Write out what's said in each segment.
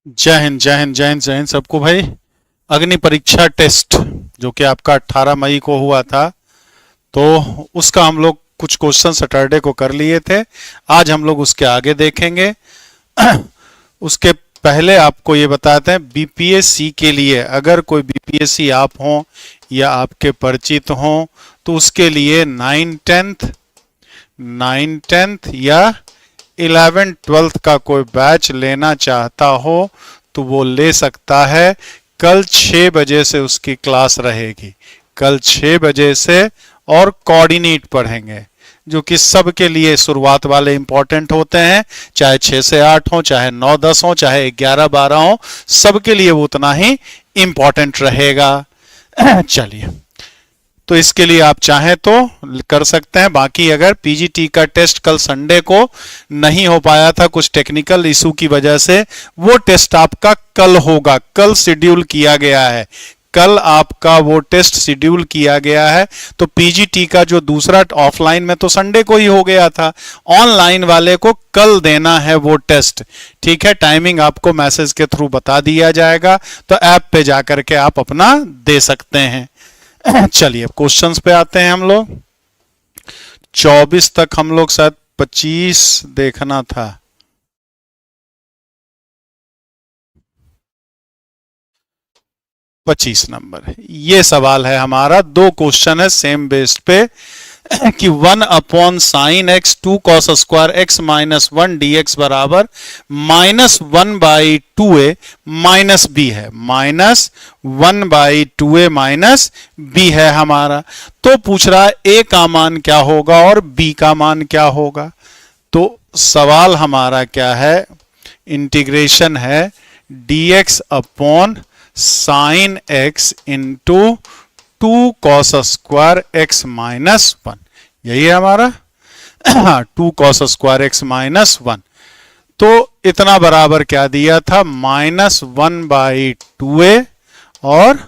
जय हिंद जय हिंद जय हिंद जय हिंद सबको भाई। अग्नि परीक्षा टेस्ट जो कि आपका 18 मई को हुआ था, तो उसका हम लोग कुछ क्वेश्चन सैटरडे को कर लिए थे। आज हम लोग उसके आगे देखेंगे। उसके पहले आपको ये बताते हैं, बीपीएससी के लिए अगर कोई बीपीएससी आप हों या आपके परिचित हों तो उसके लिए 9th या 11th-12th का कोई बैच लेना चाहता हो तो वो ले सकता है। कल 6 बजे से उसकी क्लास रहेगी, कल 6 बजे से, और कोऑर्डिनेट पढ़ेंगे जो कि सबके लिए शुरुआत वाले इंपॉर्टेंट होते हैं, चाहे 6 से 8 हो, चाहे 9-10 हो, चाहे 11-12 हो, सबके लिए वो उतना ही इंपॉर्टेंट रहेगा। चलिए, तो इसके लिए आप चाहें तो कर सकते हैं। बाकी अगर पीजीटी का टेस्ट कल संडे को नहीं हो पाया था कुछ टेक्निकल इशू की वजह से, वो टेस्ट आपका कल होगा, कल शेड्यूल किया गया है, कल आपका वो टेस्ट शेड्यूल किया गया है। तो पीजीटी का जो दूसरा ऑफलाइन में तो संडे को ही हो गया था, ऑनलाइन वाले को कल देना है वो टेस्ट। ठीक है, टाइमिंग आपको मैसेज के थ्रू बता दिया जाएगा, तो ऐप पे जाकर के आप अपना दे सकते हैं। चलिए क्वेश्चंस पे आते हैं हम लोग। 24 तक हम लोग शायद 25 देखना था। पच्चीस नंबर ये सवाल है हमारा। दो क्वेश्चन है सेम बेस्ड पे कि 1/sin x 2 cos square x minus 1 dx बराबर -1/2a माइनस b है, -1/2a माइनस b है हमारा। तो पूछ रहा है a का मान क्या होगा और b का मान क्या होगा। तो सवाल हमारा क्या है, इंटीग्रेशन है dx upon sine x into 2 cos square x minus 1, यही है हमारा 2 cos स्क्वायर x माइनस 1। तो इतना बराबर क्या दिया था, -1/2a और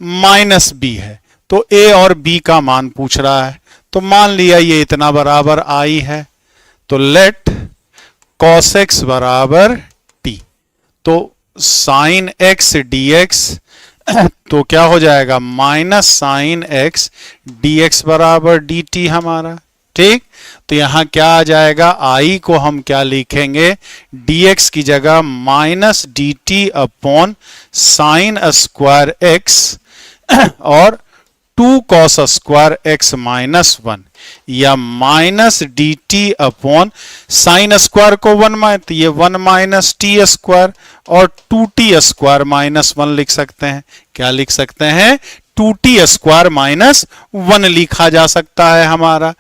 माइनस b है। तो a और b का मान पूछ रहा है, तो मान लिया ये इतना बराबर i है, तो लेट cos x बराबर t। तो साइन x dx तो क्या हो जाएगा, माइनस साइन x dx बराबर dt हमारा। ठीक, तो यहां क्या आ जाएगा, i को हम क्या लिखेंगे, dx की जगह minus dt upon sine square x और 2 cos स्क्वायर x माइनस 1, या minus dt upon sine square को 1 तो ये 1 माइनस टी स्क्वायर और 2t स्क्वायर माइनस 1 लिख सकते हैं। क्या लिख सकते हैं, 2t स्क्वायर माइनस 1 लिखा जा सकता है हमारा।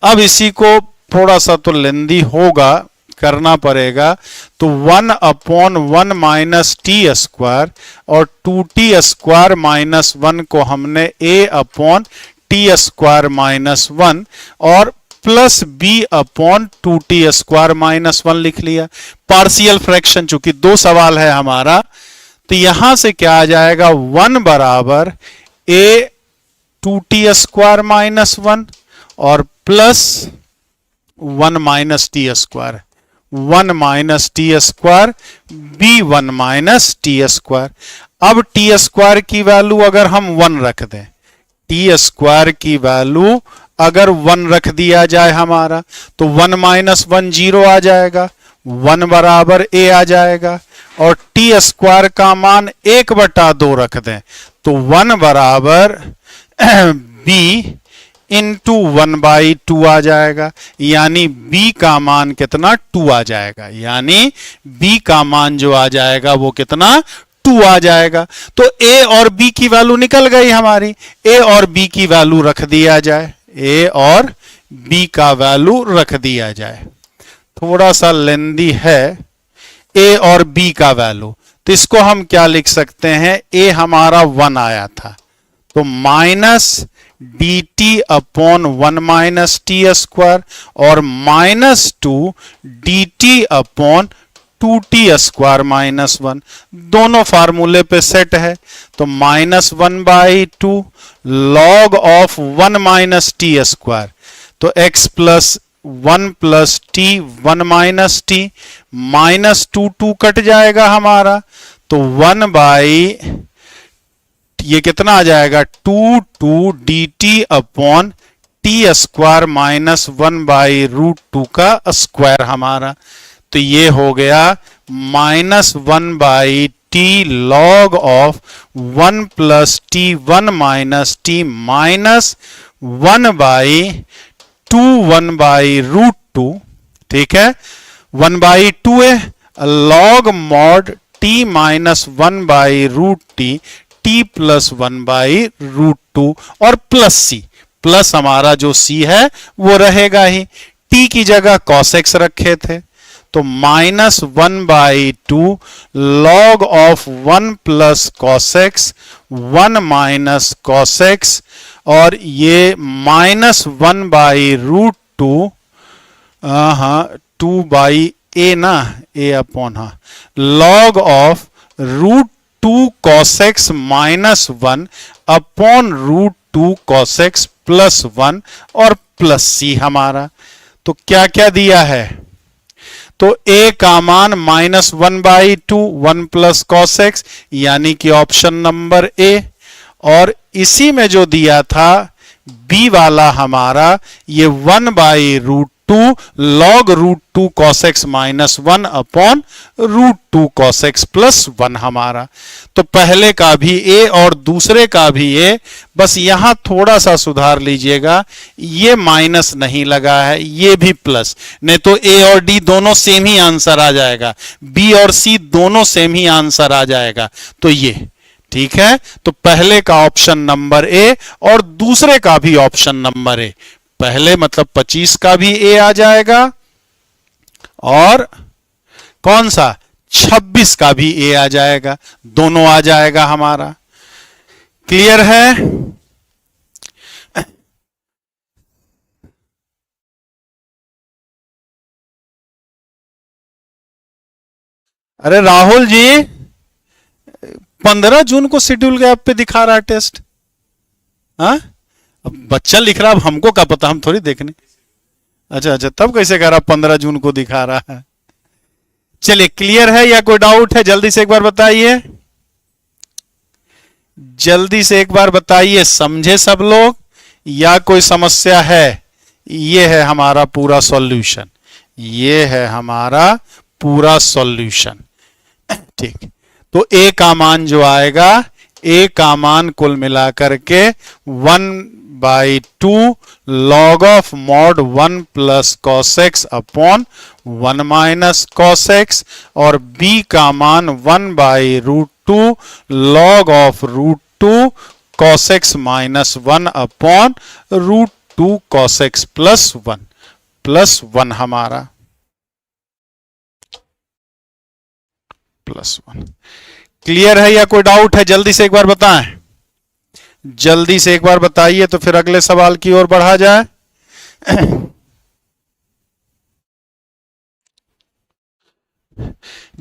अब इसी को थोड़ा सा तो लेंदी होगा, करना पड़ेगा। तो 1/1 माइनस टी स्क्वायर और 2t स्क्वायर माइनस 1 को हमने a upon t square minus 1 और plus b upon 2t square minus 1 लिख लिया। पार्शियल फ्रैक्शन, चूंकि दो सवाल है हमारा, तो यहां से क्या आ जाएगा, 1 बराबर a 2t स्क्वायर माइनस 1 और plus 1 minus T square, 1 minus T square b 1 minus T square. अब टी स्क्वायर की वैल्यू अगर हम 1 रख दें, टी स्क्वायर की वैल्यू अगर 1 रख दिया जाए हमारा, तो 1 माइनस 1 0 आ जाएगा, 1 बराबर a आ जाएगा, और टी स्क्वायर का मान 1/2 रख दें तो 1 बराबर b इंटू 1/2 आ जाएगा, यानी b का मान कितना, 2 आ जाएगा, यानी b का मान जो आ जाएगा वो कितना, 2 आ जाएगा। तो a और b की वैल्यू निकल गई हमारी, a और b की वैल्यू रख दिया जाए, a और b का वैल्यू रख दिया जाए। थोड़ा सा लेंदी है a और b का वैल्यू, तो इसको हम क्या लिख सकते हैं, a हमारा 1 आया था, तो minus dt upon 1 minus T square और -2 dt upon 2t square minus 1, दोनों फार्मूले पे सेट है। तो -1/2 log of 1 minus T square, तो x plus 1 plus T 1 minus t, minus 2 2 cut जाएगा हमारा, तो 1 बाई ये कितना आ जाएगा 2 2 d T upon t square minus 1 by root 2 का स्क्वायर हमारा। तो ये हो गया -1 by t log of 1 plus T 1 minus t minus 1 by 2 1 by root 2, ठीक है, 1 बाई 2 है, log mod t minus 1 by root t, t plus 1 by root 2 और प्लस सी, प्लस हमारा जो सी है वो रहेगा ही, टी की जगह cos x रखे थे, तो -1 by 2 log of 1 plus cos x 1 minus cos x, और ये -1 बाई रूट 2, हाँ 2 बाई ए ना, ए अपॉन, हाँ log of root 2 cos x minus 1 upon root 2 cos x plus 1 और प्लस सी हमारा। तो क्या क्या दिया है, तो a का मान -1 बाई 2 1 प्लस cos x, यानी कि ऑप्शन नंबर ए, और इसी में जो दिया था b वाला हमारा ये 1 by root 2 log root 2 cos x minus 1 upon root 2 cos x plus 1 हमारा। तो पहले का भी a और दूसरे का भी a, बस यहां थोड़ा सा सुधार लीजिएगा, ये माइनस नहीं लगा है, ये भी प्लस, नहीं तो a और d दोनों सेम ही आंसर आ जाएगा, b और c दोनों सेम ही आंसर आ जाएगा, तो ये ठीक है। तो पहले का ऑप्शन नंबर ए और दूसरे का भी ऑप्शन नंबर ए, पहले मतलब 25 का भी ए आ जाएगा और कौन सा 26 का भी ए आ जाएगा, दोनों आ जाएगा हमारा। क्लियर है? अरे राहुल जी 15 जून को शेड्यूल गैप पे दिखा रहा है टेस्ट, हाँ अब बच्चा लिख रहा, अब हमको क्या पता, हम थोड़ी देखने। अच्छा अच्छा, तब कैसे कह रहा 15 जून को दिखा रहा है। चलिए क्लियर है या कोई डाउट है, जल्दी से एक बार बताइए, जल्दी से एक बार बताइए, समझे सब लोग या कोई समस्या है? ये है हमारा पूरा सॉल्यूशन, ये है हमारा पूरा सॉल्यूशन, ठीक। तो ए का मान जो आएगा, ए का मान कुल मिलाकर के 1 by 2 log of mod 1 plus cos x upon 1 minus cos x, और b का मान 1 by root 2 log of root 2 cos x minus 1 upon root 2 cos x plus 1 हमारा, प्लस 1। क्लियर है या कोई डाउट है? जल्दी से एक बार बताएं, जल्दी से एक बार बताइए, तो फिर अगले सवाल की ओर बढ़ा जाए।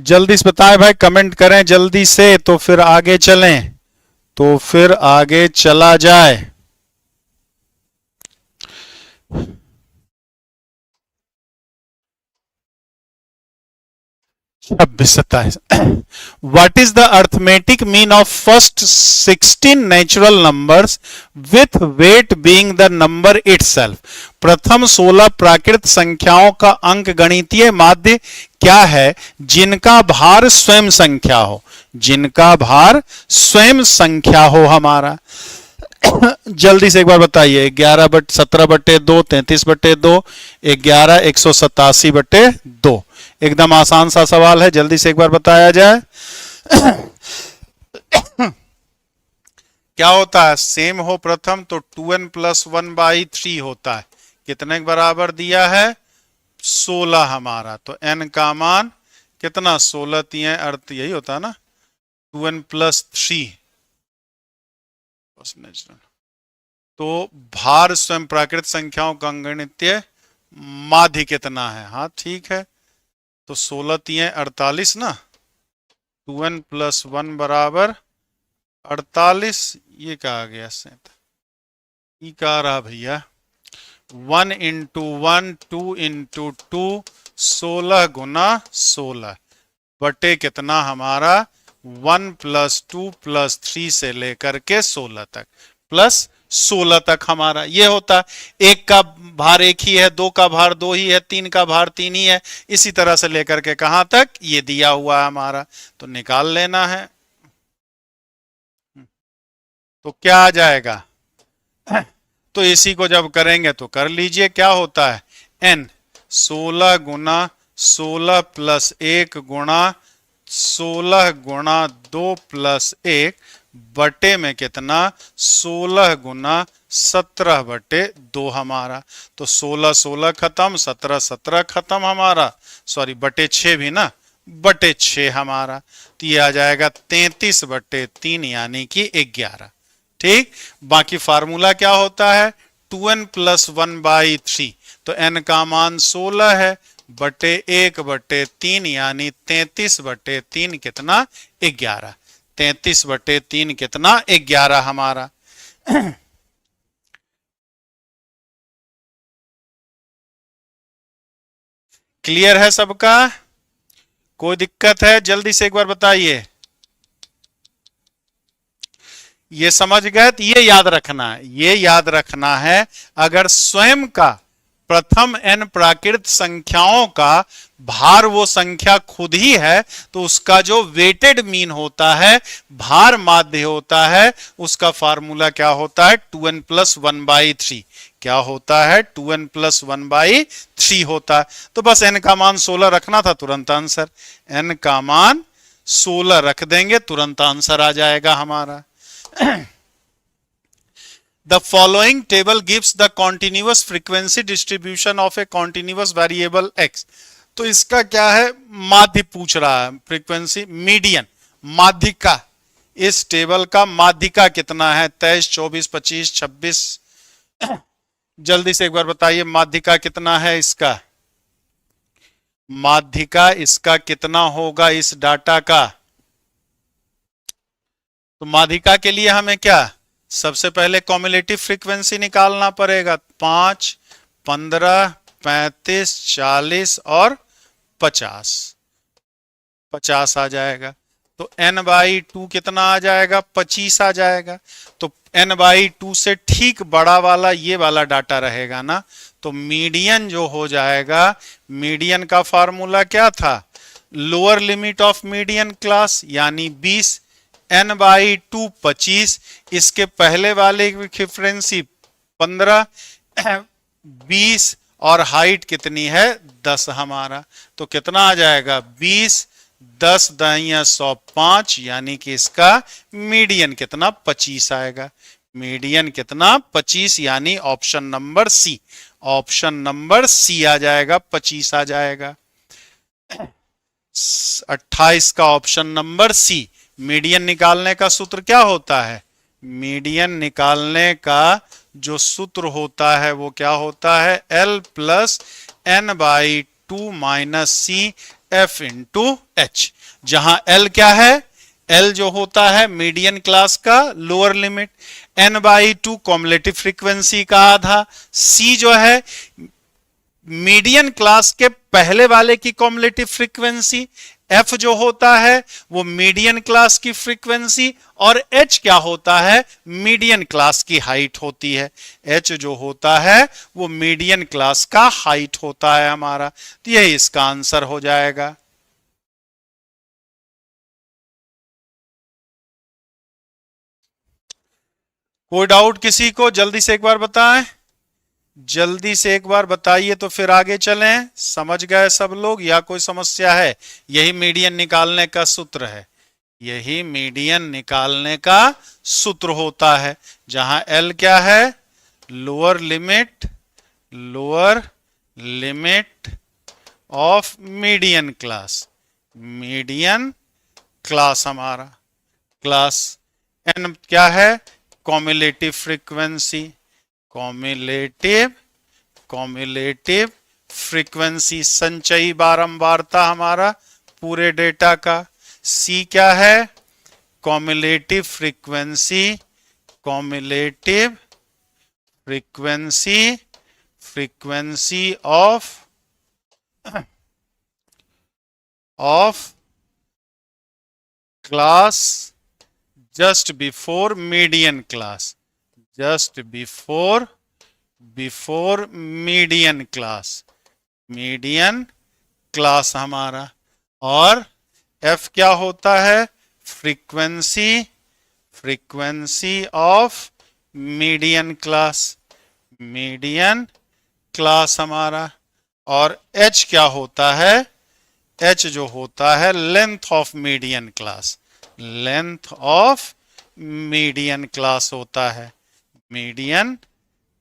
जल्दी से बताएं भाई, कमेंट करें जल्दी से, तो फिर आगे चलें, तो फिर आगे चला जाए। 26 27 What is the arithmetic mean of first 16 natural numbers with weight being the number itself? प्रथम 16 प्राकृत संख्याओं का अंक गणितीय माध्य क्या है जिनका भार स्वयं संख्या हो, जिनका भार स्वयं संख्या हो हमारा। जल्दी से एक बार बताइए, 17/2 33/2 11 187/2, एकदम आसान सा सवाल है, जल्दी से एक बार बताया जाए। क्या होता है, सेम हो प्रथम तो 2n प्लस 1 बाई 3 होता है, कितने के बराबर दिया है 16 हमारा, तो n का मान कितना 16 3 अर्थ यही होता है ना, 2n प्लस 3। तो भार स्वयं प्राकृत संख्याओं का अंगगणितीय माध्य कितना है, हाँ ठीक है, तो 16 3 48 ना, 2n प्लस 1 बराबर 48, ये क्या आ गया, ये क्या आ रहा भैया, 1 इंटू 1, 2 इंटू 2, 16 गुना 16 बटे कितना हमारा 1 प्लस 2 प्लस 3 से लेकर के 16 तक प्लस 16 तक हमारा ये होता है। एक का भार एक ही है, दो का भार दो ही है, तीन का भार तीन ही है, इसी तरह से लेकर के कहां तक ये दिया हुआ है हमारा, तो निकाल लेना है। तो क्या आ जाएगा, तो इसी को जब करेंगे तो कर लीजिए, क्या होता है n 16 गुना 16 प्लस 1 गुणा 16 गुणा 2 प्लस 1 बटे में कितना 16 गुना 17 बटे 2 हमारा, तो 16 16 खत्म, 17 17 खत्म हमारा, सॉरी बटे 6 भी ना, बटे 6 हमारा, तो ये आ जाएगा 33 बटे 3 यानी कि 11। ठीक, बाकी फार्मूला क्या होता है 2n प्लस 1/3, तो n का मान 16 है बटे 1 बटे 3 यानी 33 बटे 3 कितना 11, 33 बटे 3 कितना 11 हमारा। क्लियर है सबका, कोई दिक्कत है जल्दी से एक बार बताइए। ये समझ गए, तो ये याद रखना है, ये याद रखना है अगर स्वयं का प्रथम n प्राकृत संख्याओं का भार वो संख्या खुद ही है तो उसका जो वेटेड मीन होता है, भार माध्य होता है, उसका फार्मूला क्या होता है 2n प्लस 1/3, क्या होता है 2n प्लस 1/3 होता है। तो बस n का मान 16 रखना था, तुरंत आंसर, n का मान 16 रख देंगे तुरंत आंसर आ जाएगा हमारा। The following table gives the continuous frequency distribution of a continuous variable x। तो इसका क्या है, माध्य पूछ रहा है, फ्रीक्वेंसी मीडियन, माध्यिका, इस टेबल का माध्यिका कितना है 23 24 25 26, जल्दी से एक बार बताइए माध्यिका कितना है इसका, माध्यिका इसका कितना होगा इस डाटा का। तो माध्यिका के लिए हमें क्या सबसे पहले कॉम्युलेटिव फ्रीक्वेंसी निकालना पड़ेगा, 5 15 35 40 और 50, 50 आ जाएगा, तो n/2 कितना आ जाएगा 25 आ जाएगा, तो n/2 से ठीक बड़ा वाला ये वाला डाटा रहेगा ना, तो मीडियन जो हो जाएगा, मीडियन का फार्मूला क्या था, lower limit of median class यानी 20, n/2 25, इसके पहले वाले की फ्रीक्वेंसी 15, 20 और हाइट कितनी है 10 हमारा, तो कितना आ जाएगा 20 10 दाइया 105 यानी कि इसका मीडियन कितना 25 आएगा, मीडियन कितना 25 यानी option number C, option number C आ जाएगा 25 आ जाएगा। 28 का ऑप्शन नंबर सी। मीडियन निकालने का सूत्र क्या होता है, मीडियन निकालने का जो सूत्र होता है वो क्या होता है L प्लस n/2 माइनस सी f इंटू एच, जहां L क्या है, L जो होता है मीडियन क्लास का lower limit, n/2 cumulative frequency का आधा, C जो है मीडियन क्लास के पहले वाले की कॉम्युलेटिव फ्रीक्वेंसी, F जो होता है वो मीडियन क्लास की फ्रीक्वेंसी, और H क्या होता है मीडियन क्लास की हाइट होती है, H जो होता है वो मीडियन क्लास का हाइट होता है हमारा, तो यही इसका आंसर हो जाएगा। कोई डाउट किसी को, जल्दी से एक बार बताएं, जल्दी से एक बार बताइए तो फिर आगे चलें। समझ गए सब लोग या कोई समस्या है, यही मीडियन निकालने का सूत्र है, यही मीडियन निकालने का सूत्र होता है, जहां L क्या है lower limit of median class, median class हमारा, क्लास N क्या है कॉम्युलेटिव फ्रीक्वेंसी, कॉम्युलेटिव फ्रीक्वेंसी संचयी बारंबारता हमारा पूरे डेटा का, C क्या है cumulative frequency frequency of class just before median class, just before median class हमारा। और f क्या होता है? फ्रीक्वेंसी ऑफ मीडियन क्लास हमारा। और h क्या होता है? h जो होता है लेंथ ऑफ मीडियन क्लास होता है, मीडियन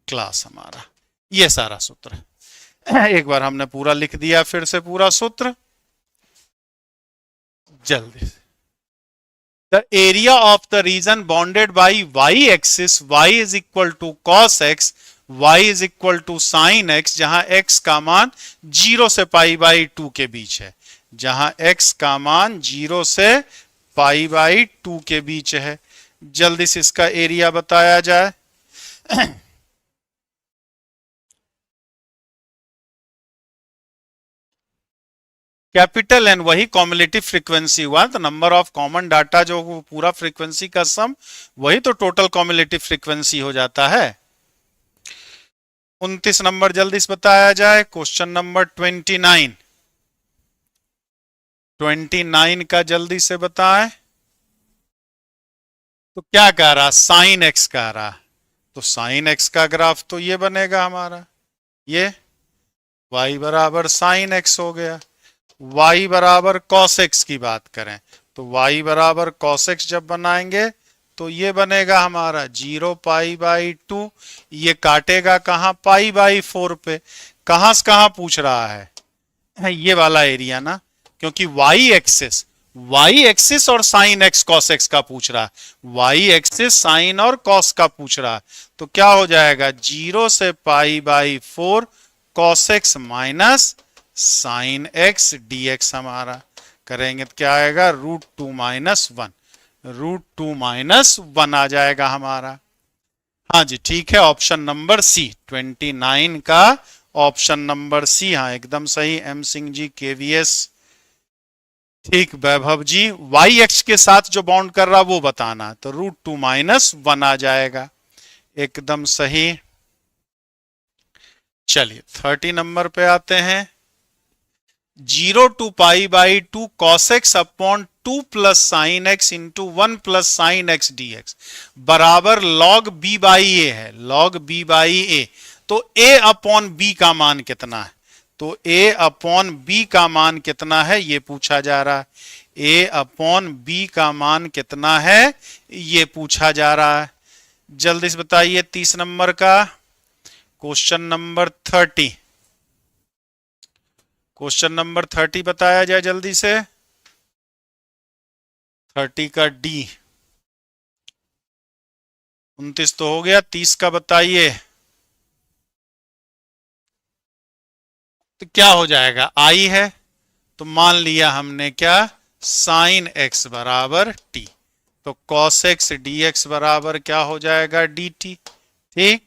क्लास हमारा। ये सारा सूत्र है। एक बार हमने पूरा लिख दिया, फिर से पूरा सूत्र जल्दी से। The area of the region bounded by y-axis, y is equal to cos x, y is equal to sin x, जहां x का मान 0 से पाई बाई 2 के बीच है, जहां x का मान 0 से पाई बाई 2 के बीच है। जल्दी से इसका एरिया बताया जाए। कैपिटल एन वही कॉम्युलेटिव फ्रीक्वेंसी हुआ, तो नंबर ऑफ कॉमन डाटा जो पूरा फ्रीक्वेंसी का सम, वही तो टोटल कॉम्युलेटिव फ्रीक्वेंसी हो जाता है। 29 नंबर जल्दी से बताया जाए। क्वेश्चन नंबर 29 का जल्दी से बताएं। तो क्या कह रहा? साइन एक्स कह रहा। तो साइन एक्स का ग्राफ तो ये बनेगा हमारा, ये y बराबर साइन एक्स हो गया। y बराबर कॉस एक्स की बात करें तो y बराबर कॉस एक्स जब बनाएंगे तो ये बनेगा हमारा 0 पाई बाई 2। ये काटेगा कहां? पाई बाई 4 पे। कहां से कहां पूछ रहा है? ये वाला एरिया ना, क्योंकि y एक्सिस और साइन एक्स कॉस एक्स का पूछ रहा है, y एक्सिस साइन और कॉस का पूछ रहा है। तो क्या हो जाएगा? 0 से pi by 4 cos x minus sine x dx हमारा। करेंगे तो क्या आएगा? √2 माइनस 1 आ जाएगा हमारा। हाँ जी ठीक है, ऑप्शन नंबर सी 29 का ऑप्शन नंबर सी, हाँ एकदम सही। एम सिंह जी, केवीएस ठीक। वैभव जी, वाई एक्स के साथ जो बाउंड कर रहा वो बताना, तो √2 माइनस 1 आ जाएगा, एकदम सही। चलिए 30 नंबर पे आते हैं। 0 to pi by 2 cos x upon 2 plus sine x into 1 plus sine x dx बराबर log b बाई ए है, log b बाई ए। तो a अपॉन b का मान कितना है? तो a अपॉन b का मान कितना है ये पूछा जा रहा है। a अपॉन b का मान कितना है ये पूछा जा रहा है। जल्दी से बताइए 30 नंबर का। क्वेश्चन नंबर 30, क्वेश्चन नंबर 30 बताया जाए जल्दी से। 30 का डी, 29 तो हो गया, 30 का बताइए। तो क्या हो जाएगा? आई है तो मान लिया हमने क्या? साइन एक्स बराबर टी। तो कॉस एक्स डी एक्स बराबर क्या हो जाएगा? D T. ठीक,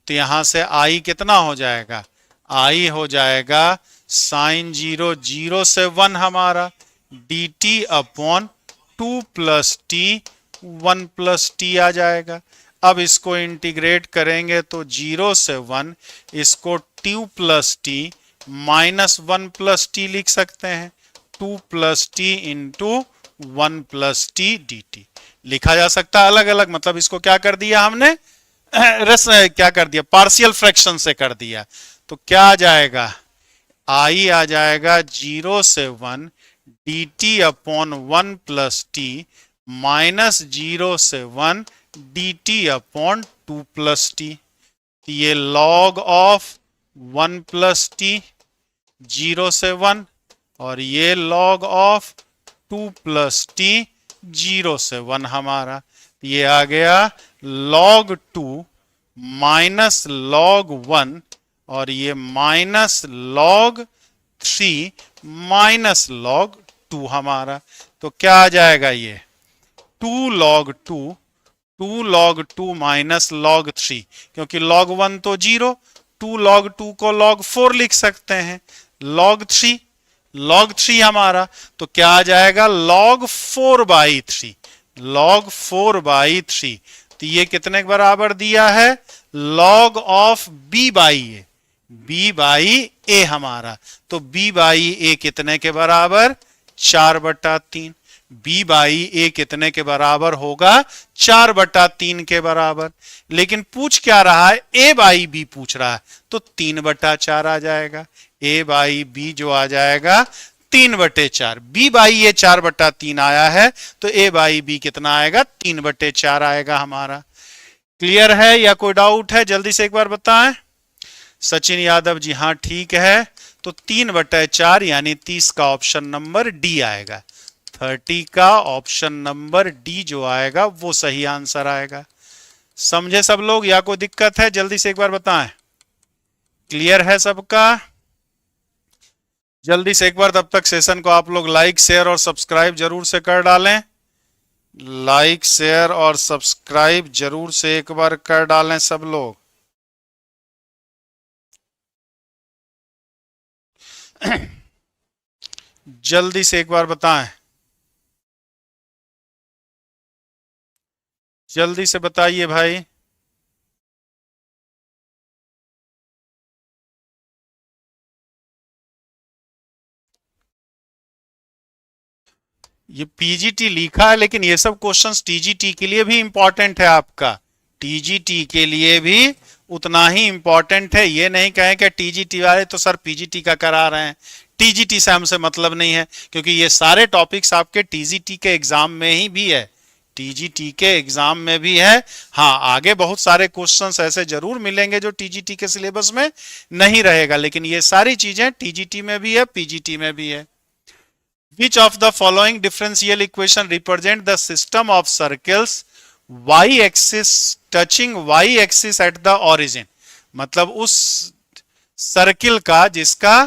तो यहां से आई कितना हो जाएगा? आई हो जाएगा साइन 0 से 1 हमारा D T upon 2 plus T 1 plus T आ जाएगा। अब इसको इंटीग्रेट करेंगे तो 0 से 1, इसको 2 plus T minus 1 plus T लिख सकते हैं। 2 plus T into 1 plus T D T लिखा जा सकता है अलग अलग, मतलब इसको क्या कर दिया हमने? क्या कर दिया? पार्शियल फ्रैक्शन से कर दिया। तो क्या आ जाएगा? आई आ जाएगा 0 से 1 D T upon 1 plus T minus 0 से 1 D T upon 2 plus T. ये लॉग ऑफ 1 प्लस टी 0 से 1 और ये लॉग ऑफ 2 प्लस टी 0 से 1 हमारा। ये आ गया log 2 माइनस log 1 और ये माइनस log 3 माइनस log 2 हमारा। तो क्या आ जाएगा? ये 2 log 2 माइनस log 3, क्योंकि log 1 तो 0, 2 log 2 को log 4 लिख सकते हैं, log 3 हमारा, तो क्या आ जाएगा log 4 बाई 3, log 4 बाई 3। तो ये कितने के बराबर दिया है, log of b by A, b by A हमारा, तो b बाई ए कितने के बराबर, 4/3। b बाई ए कितने के बराबर होगा, 4/3 के बराबर। लेकिन पूछ क्या रहा है, a बाई b पूछ रहा है, तो 3/4 आ जाएगा, a बाई b जो आ जाएगा 3/4। b बाई ए 4/3 आया है, तो a बाई b कितना आएगा, 3/4 आएगा हमारा। क्लियर है या कोई डाउट है, जल्दी से एक बार बताएं। सचिन यादव जी हाँ ठीक है, तो 3/4 यानी 30 का ऑप्शन नंबर डी आएगा, 30 का ऑप्शन नंबर डी जो आएगा वो सही आंसर आएगा। समझे सब लोग या कोई दिक्कत है, जल्दी से एक बार बताएं। क्लियर है सबका, जल्दी से एक बार, तब तक सेशन को आप लोग लाइक शेयर और सब्सक्राइब जरूर से कर डालें, लाइक शेयर और सब्सक्राइब जरूर से एक बार कर डालें सब लोग। जल्दी से एक बार बताएं, जल्दी से बताइए भाई। ये पीजीटी लिखा है, लेकिन ये सब क्वेश्चंस टीजीटी के लिए भी इंपॉर्टेंट है आपका, टीजीटी के लिए भी उतना ही इंपॉर्टेंट है। ये नहीं कहें कि टीजीटी वाले तो सर पीजीटी का करा रहे हैं, टीजीटी से हमसे मतलब नहीं है, क्योंकि ये सारे टॉपिक्स आपके टीजीटी के एग्जाम में ही भी है, टीजीटी के एग्जाम में भी है। हाँ, आगे बहुत सारे क्वेश्चंस ऐसे जरूर मिलेंगे जो टीजीटी के सिलेबस में नहीं रहेगा, लेकिन ये सारी चीजें टीजीटी में भी है, पीजीटी में भी है। Which of the following differential equation represent the system of circles y-axis touching y-axis at the origin? मतलब उस सर्किल का जिसका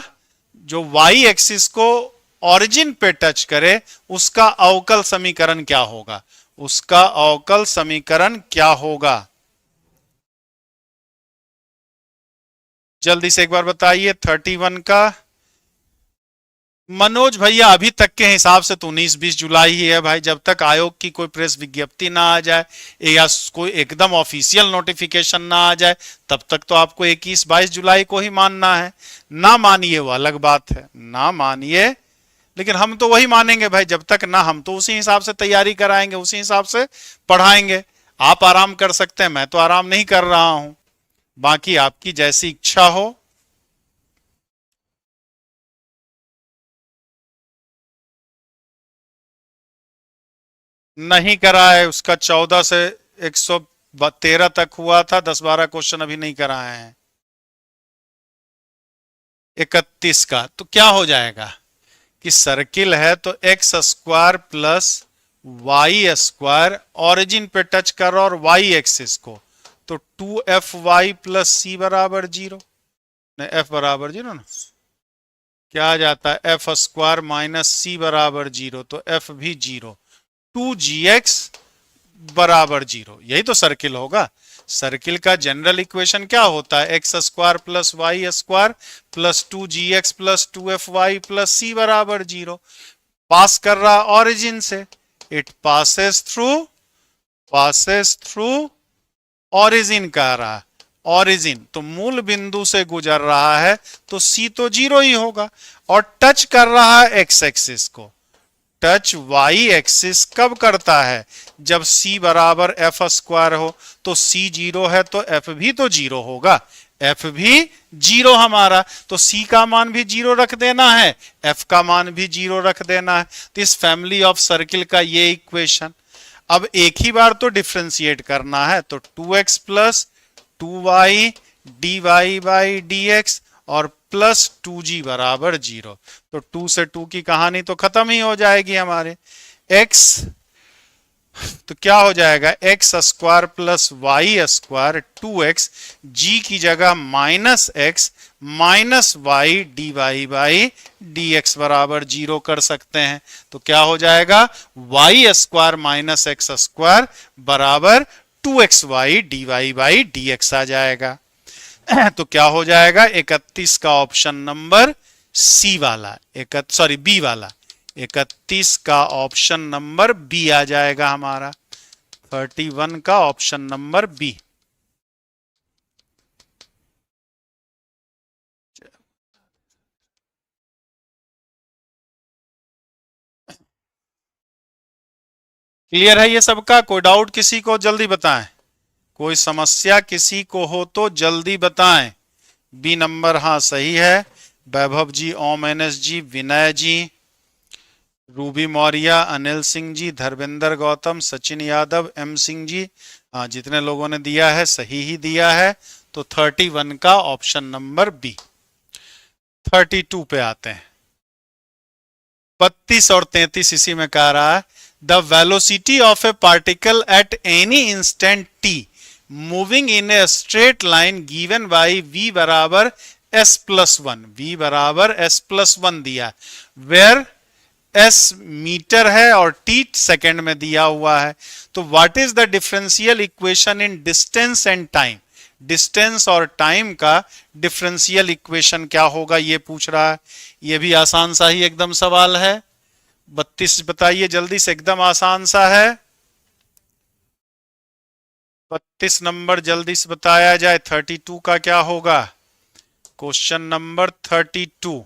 जो y-axis को origin पे टच करे, उसका अवकल समीकरण क्या होगा, उसका अवकल समीकरण क्या होगा, जल्दी से एक बार बताइए। 31 का मनोज भैया अभी तक के हिसाब से तो 19-20 जुलाई ही है भाई, जब तक आयोग की कोई प्रेस विज्ञप्ति ना आ जाए या कोई एकदम ऑफिशियल नोटिफिकेशन ना आ जाए, तब तक तो आपको 21-22 जुलाई को ही मानना है। ना मानिए वो अलग बात है, ना मानिए, लेकिन हम तो वही मानेंगे भाई, जब तक ना, हम तो उसी हिसाब से तैयारी कराएंगे, उसी हिसाब से पढ़ाएंगे। आप आराम कर सकते हैं, मैं तो आराम नहीं कर रहा हूं, बाकी आपकी जैसी इच्छा हो। नहीं करा है, उसका 14 से 113 तक हुआ था, 10-12 क्वेश्चन अभी नहीं कराए हैं। 31 का तो क्या हो जाएगा कि सर्किल है तो x square plus Y square origin पे टच कर रहा और वाई एक्सिस को, तो 2fy प्लस सी बराबर 0, नहीं f बराबर 0 ना, क्या आ जाता है f स्क्वायर माइनस सी बराबर 0, तो f भी 0, 2gx बराबर 0, यही तो सर्किल होगा। सर्किल का जनरल इक्वेशन क्या होता है, X square plus Y square plus 2gx plus 2fy plus C बराबर 0। पास कर रहा ऑरिजिन से, इट पासेस थ्रू ऑरिजिन कह रहा, ऑरिजिन तो मूल बिंदु से गुजर रहा है, तो सी तो 0 ही होगा। और टच कर रहा है एक्स एक्सिस को, टच वाई एक्सिस कब करता है, जब c बराबर एफ स्क्वायर हो, तो c 0 है तो f भी तो 0 होगा, f भी 0 हमारा, तो c का मान भी 0 रख देना है, f का मान भी 0 रख देना है। तो इस फैमिली ऑफ सर्किल का ये इक्वेशन, अब एक ही बार तो डिफ्रेंशिएट करना है, तो 2x plus 2y dy by dx और प्लस 2g बराबर 0, तो 2 से 2 की कहानी तो खत्म ही हो जाएगी हमारे। x तो क्या हो जाएगा, x square plus Y square 2x, g की जगह minus x minus y d y by d x बराबर 0 कर सकते हैं, तो क्या हो जाएगा, y square minus x square बराबर 2xy dy बाई dx आ जाएगा। तो क्या हो जाएगा 31 का ऑप्शन नंबर सी वाला, बी वाला, 31 का ऑप्शन नंबर बी आ जाएगा हमारा, 31 का ऑप्शन नंबर बी। क्लियर है ये सबका? कोई डाउट किसी को जल्दी बताएं, कोई समस्या किसी को हो तो जल्दी बताएं। बी नंबर हाँ सही है। वैभव जी, ओम एनएस जी, विनय जी, रूबी मौर्य, अनिल सिंह जी, धर्मेंद्र गौतम, सचिन यादव, एम सिंह जी, हाँ जितने लोगों ने दिया है सही ही दिया है। तो 31 का ऑप्शन नंबर बी। 32 पे आते हैं। 32 और 33 इसी में कह रहा है the velocity of A particle at any instant T moving in a straight line given by v बराबर s+1, v बराबर s+1 दिया, वेयर s मीटर है और t सेकेंड में दिया हुआ है। तो what is the differential equation in distance and time, distance और टाइम का डिफरेंशियल इक्वेशन क्या होगा ये पूछ रहा है। ये भी आसान सा ही एकदम सवाल है। 32 बताइए जल्दी से, एकदम आसान सा है। 32 नंबर जल्दी से बताया जाए। 32 का क्या होगा? Question number 32।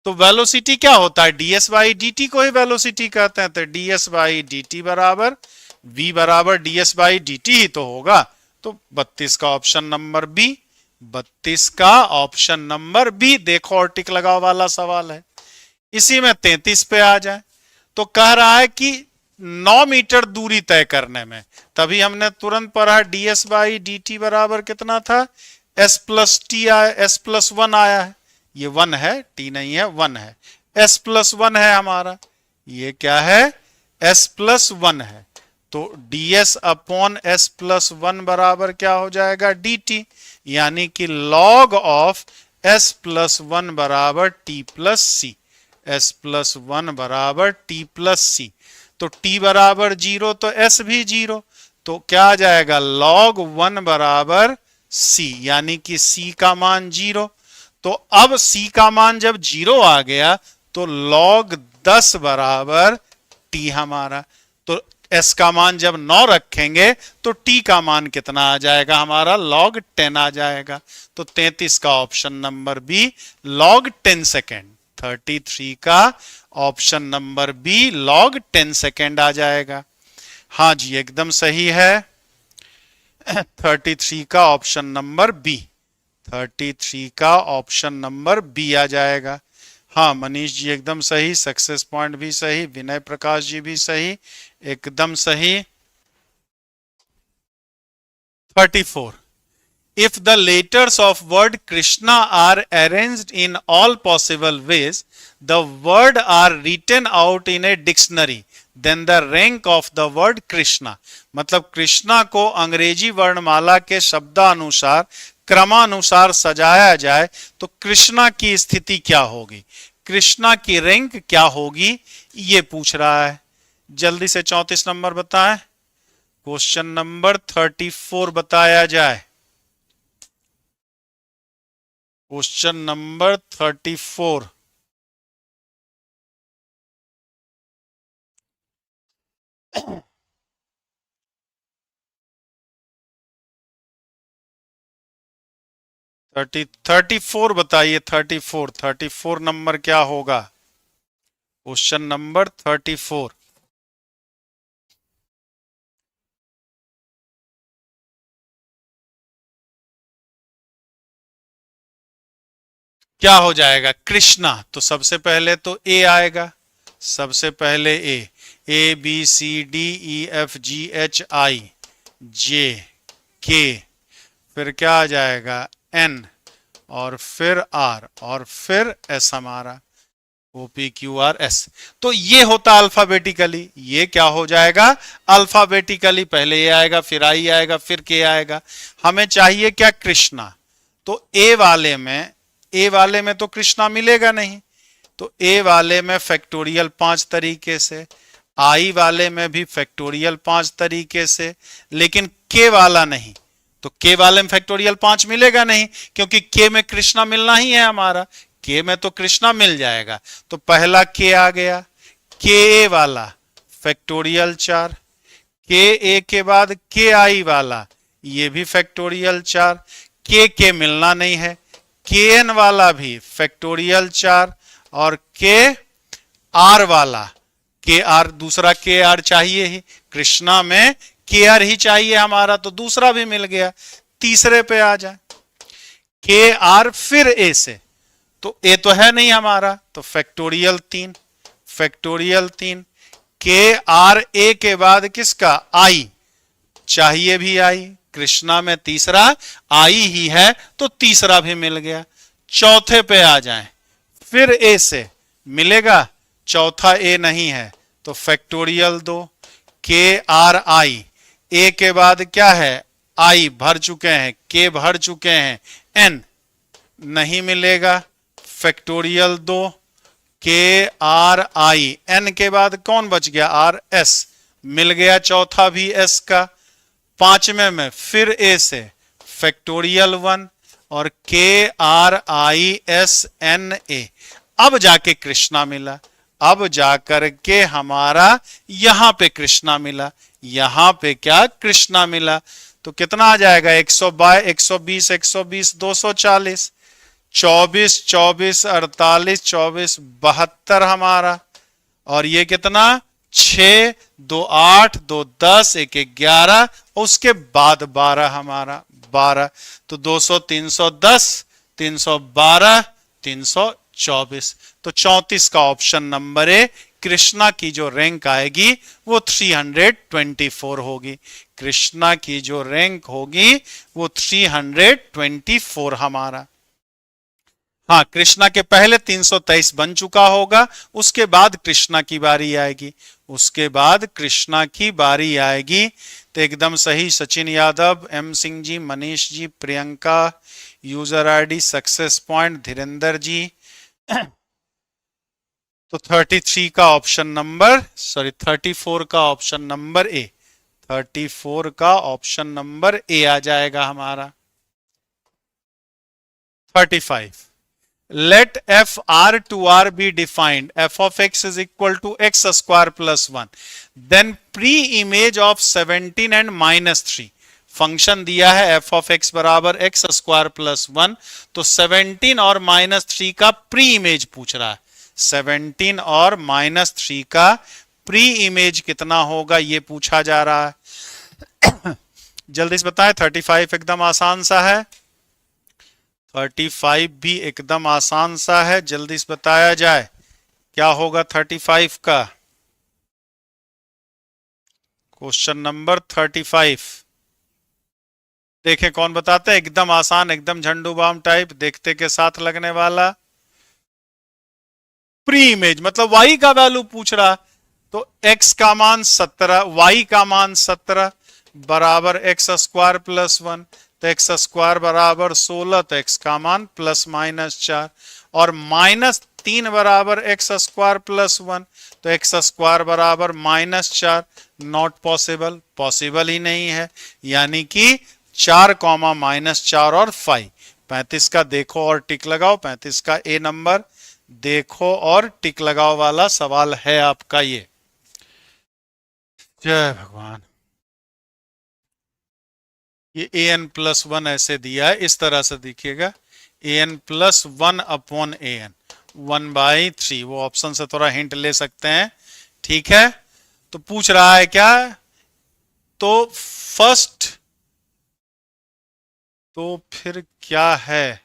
तो वेलोसिटी क्या होता है? ds बाई डी टी को ही वेलोसिटी कहते हैं। तो ds बाई डी टी बराबर v बराबर ds बाई डी टी ही तो होगा। तो 32 का ऑप्शन नंबर बी, 32 का ऑप्शन नंबर बी। देखो और टिक लगाओ वाला सवाल है। इसी में 33 पे आ जाए तो कह रहा है कि 9 मीटर दूरी तय करने में, तभी हमने तुरंत पढ़ा ds बाई डी टी बराबर कितना था? s प्लस टी आया, s+1 आया है। ये 1 है, t नहीं है, 1 है, s+1 है हमारा। ये क्या है? s+1 है। तो ds अपॉन s+1 बराबर क्या हो जाएगा? dt, यानी कि log ऑफ s+1 बराबर t प्लस सी, s+1 बराबर t प्लस सी। तो t बराबर 0 तो s भी 0, तो क्या आ जाएगा? log 1 बराबर c, यानी कि c का मान 0। तो अब c का मान जब 0 आ गया तो log 10 बराबर t हमारा। तो s का मान जब 9 रखेंगे तो t का मान कितना आ जाएगा हमारा? log 10 आ जाएगा। तो 33 का option number B, log 10 second. 33 का option number B, log 10 second आ जाएगा। हाँ जी एकदम सही है। 33 का ऑप्शन नंबर बी, 33 का ऑप्शन नंबर बी आ जाएगा। हाँ मनीष जी एकदम सही, सक्सेस पॉइंट भी सही, विनय प्रकाश जी भी सही, एकदम सही। 34 If the letters of word Krishna are arranged in all possible ways, the word are written out in a dictionary, then the rank of the word Krishna, मतलब कृष्णा को अंग्रेजी वर्णमाला के शब्दानुसार क्रमानुसार सजाया जाए तो कृष्णा की स्थिति क्या होगी, कृष्णा की रैंक क्या होगी, ये पूछ रहा है। जल्दी से 34 नंबर बताएं। क्वेश्चन नंबर 34 बताया जाए। Question number 34। थर्टी 34 बताइए। 34 नंबर क्या होगा? क्वेश्चन नंबर 34 क्या हो जाएगा? कृष्णा। तो सबसे पहले तो ए आएगा, सबसे पहले A B C D E F G H I J K, फिर क्या आ जाएगा? एन, और फिर आर, और फिर एस हमारा, o p q r s. तो ये होता अल्फाबेटिकली। ये क्या हो जाएगा? अल्फाबेटिकली पहले ए आएगा, फिर आई आएगा, फिर के आएगा। हमें चाहिए क्या? कृष्णा। तो ए वाले में तो कृष्णा मिलेगा नहीं, तो ए वाले में फैक्टोरियल 5 तरीके से, आई वाले में भी फैक्टोरियल 5 तरीके से, लेकिन के वाला नहीं। तो k वाले में फैक्टोरियल 5 मिलेगा नहीं, क्योंकि k में कृष्णा मिलना ही है हमारा, k में तो कृष्णा मिल जाएगा। तो पहला k आ गया, ka वाला फैक्टोरियल 4, ka के बाद ki वाला ये भी फैक्टोरियल 4, k मिलना नहीं है, kn वाला भी फैक्टोरियल 4, और kr वाला, kr दूसरा kr चाहिए ही, कृष्णा में kr ही चाहिए हमारा, तो दूसरा भी मिल गया। तीसरे पे आ जाए, kr फिर a से, तो a तो है नहीं हमारा, तो फैक्टोरियल 3, फैक्टोरियल 3, kr a के बाद किसका i चाहिए भी आई, कृष्णा में तीसरा आई ही है, तो तीसरा भी मिल गया। चौथे पे आ जाएं, फिर ए से मिलेगा, चौथा ए नहीं है, तो फैक्टोरियल 2, के आर आई, ए के बाद क्या है, आई भर चुके हैं, के भर चुके हैं, एन नहीं मिलेगा, फैक्टोरियल 2, के आर आई, एन के बाद कौन बच गया, आर एस मिल गया, चौथा भी एस का। पांचवें में फिर ए से फैक्टोरियल 1 और k r i s n a, अब जाके कृष्णा मिला, अब जाकर के हमारा यहां पे कृष्णा मिला, यहां पे क्या कृष्णा मिला, तो कितना आ जाएगा 120 120 240, 24 24 48 24 72 हमारा, और ये कितना 6 2 8 2 10 1 11, उसके बाद 12 हमारा 12, तो 200 310 312 324, तो 34 का ऑप्शन नंबर ए, कृष्णा की जो रैंक आएगी वो 324 होगी, कृष्णा की जो रैंक होगी वो 324 हमारा। हाँ, कृष्णा के पहले 323 बन चुका होगा, उसके बाद कृष्णा की बारी आएगी, उसके बाद कृष्णा की बारी आएगी। तो एकदम सही, Sachin Yadav, M Singh ji, Manish ji, Priyanka, user ID success point, Dhirendra ji. तो 33 का ऑप्शन नंबर, सॉरी 34 का ऑप्शन नंबर ए, 34 का ऑप्शन नंबर ए आ जाएगा हमारा। 35, let f r to r be defined, f of x is equal to x square plus 1, then pre-image of 17 and minus 3, function दिया है f of x बराबर x square plus 1, तो 17 और minus 3 का pre image पूछ रहा है, 17 और माइनस 3 का प्री इमेज कितना होगा ये पूछा जा रहा है। जल्दी से बताएं, 35 एकदम आसान सा है, 35 भी एकदम आसान सा है, जल्दी से बताया जाए क्या होगा 35 का, क्वेश्चन नंबर 35, देखें कौन बताते हैं, एकदम आसान, एकदम झंडू बाम टाइप, देखते के साथ लगने वाला। प्री इमेज मतलब y का वैल्यू पूछ रहा, तो x का मान 17, y का मान 17 बराबर x स्क्वायर प्लस 1, तो एक्स स्क्वायर बराबर 16, तो एक्स का मान प्लस माइनस 4, और माइनस 3 बराबर एक्स स्क्वायर प्लस 1, तो एक्स स्क्वायर बराबर माइनस 4, नॉट पॉसिबल, पॉसिबल ही नहीं है, यानी कि 4 कॉमा माइनस 4 और 5, 35 का देखो और टिक लगाओ, 35 का ए नंबर देखो और टिक लगाओ वाला सवाल है आपका ये। जय भगवान। ये ए एन प्लस 1 ऐसे दिया है, इस तरह से दिखिएगा, ए n plus 1 upon a N, 1/3, वो ऑप्शन से थोड़ा हिंट ले सकते हैं, ठीक है। तो पूछ रहा है क्या, तो फर्स्ट, तो फिर क्या है,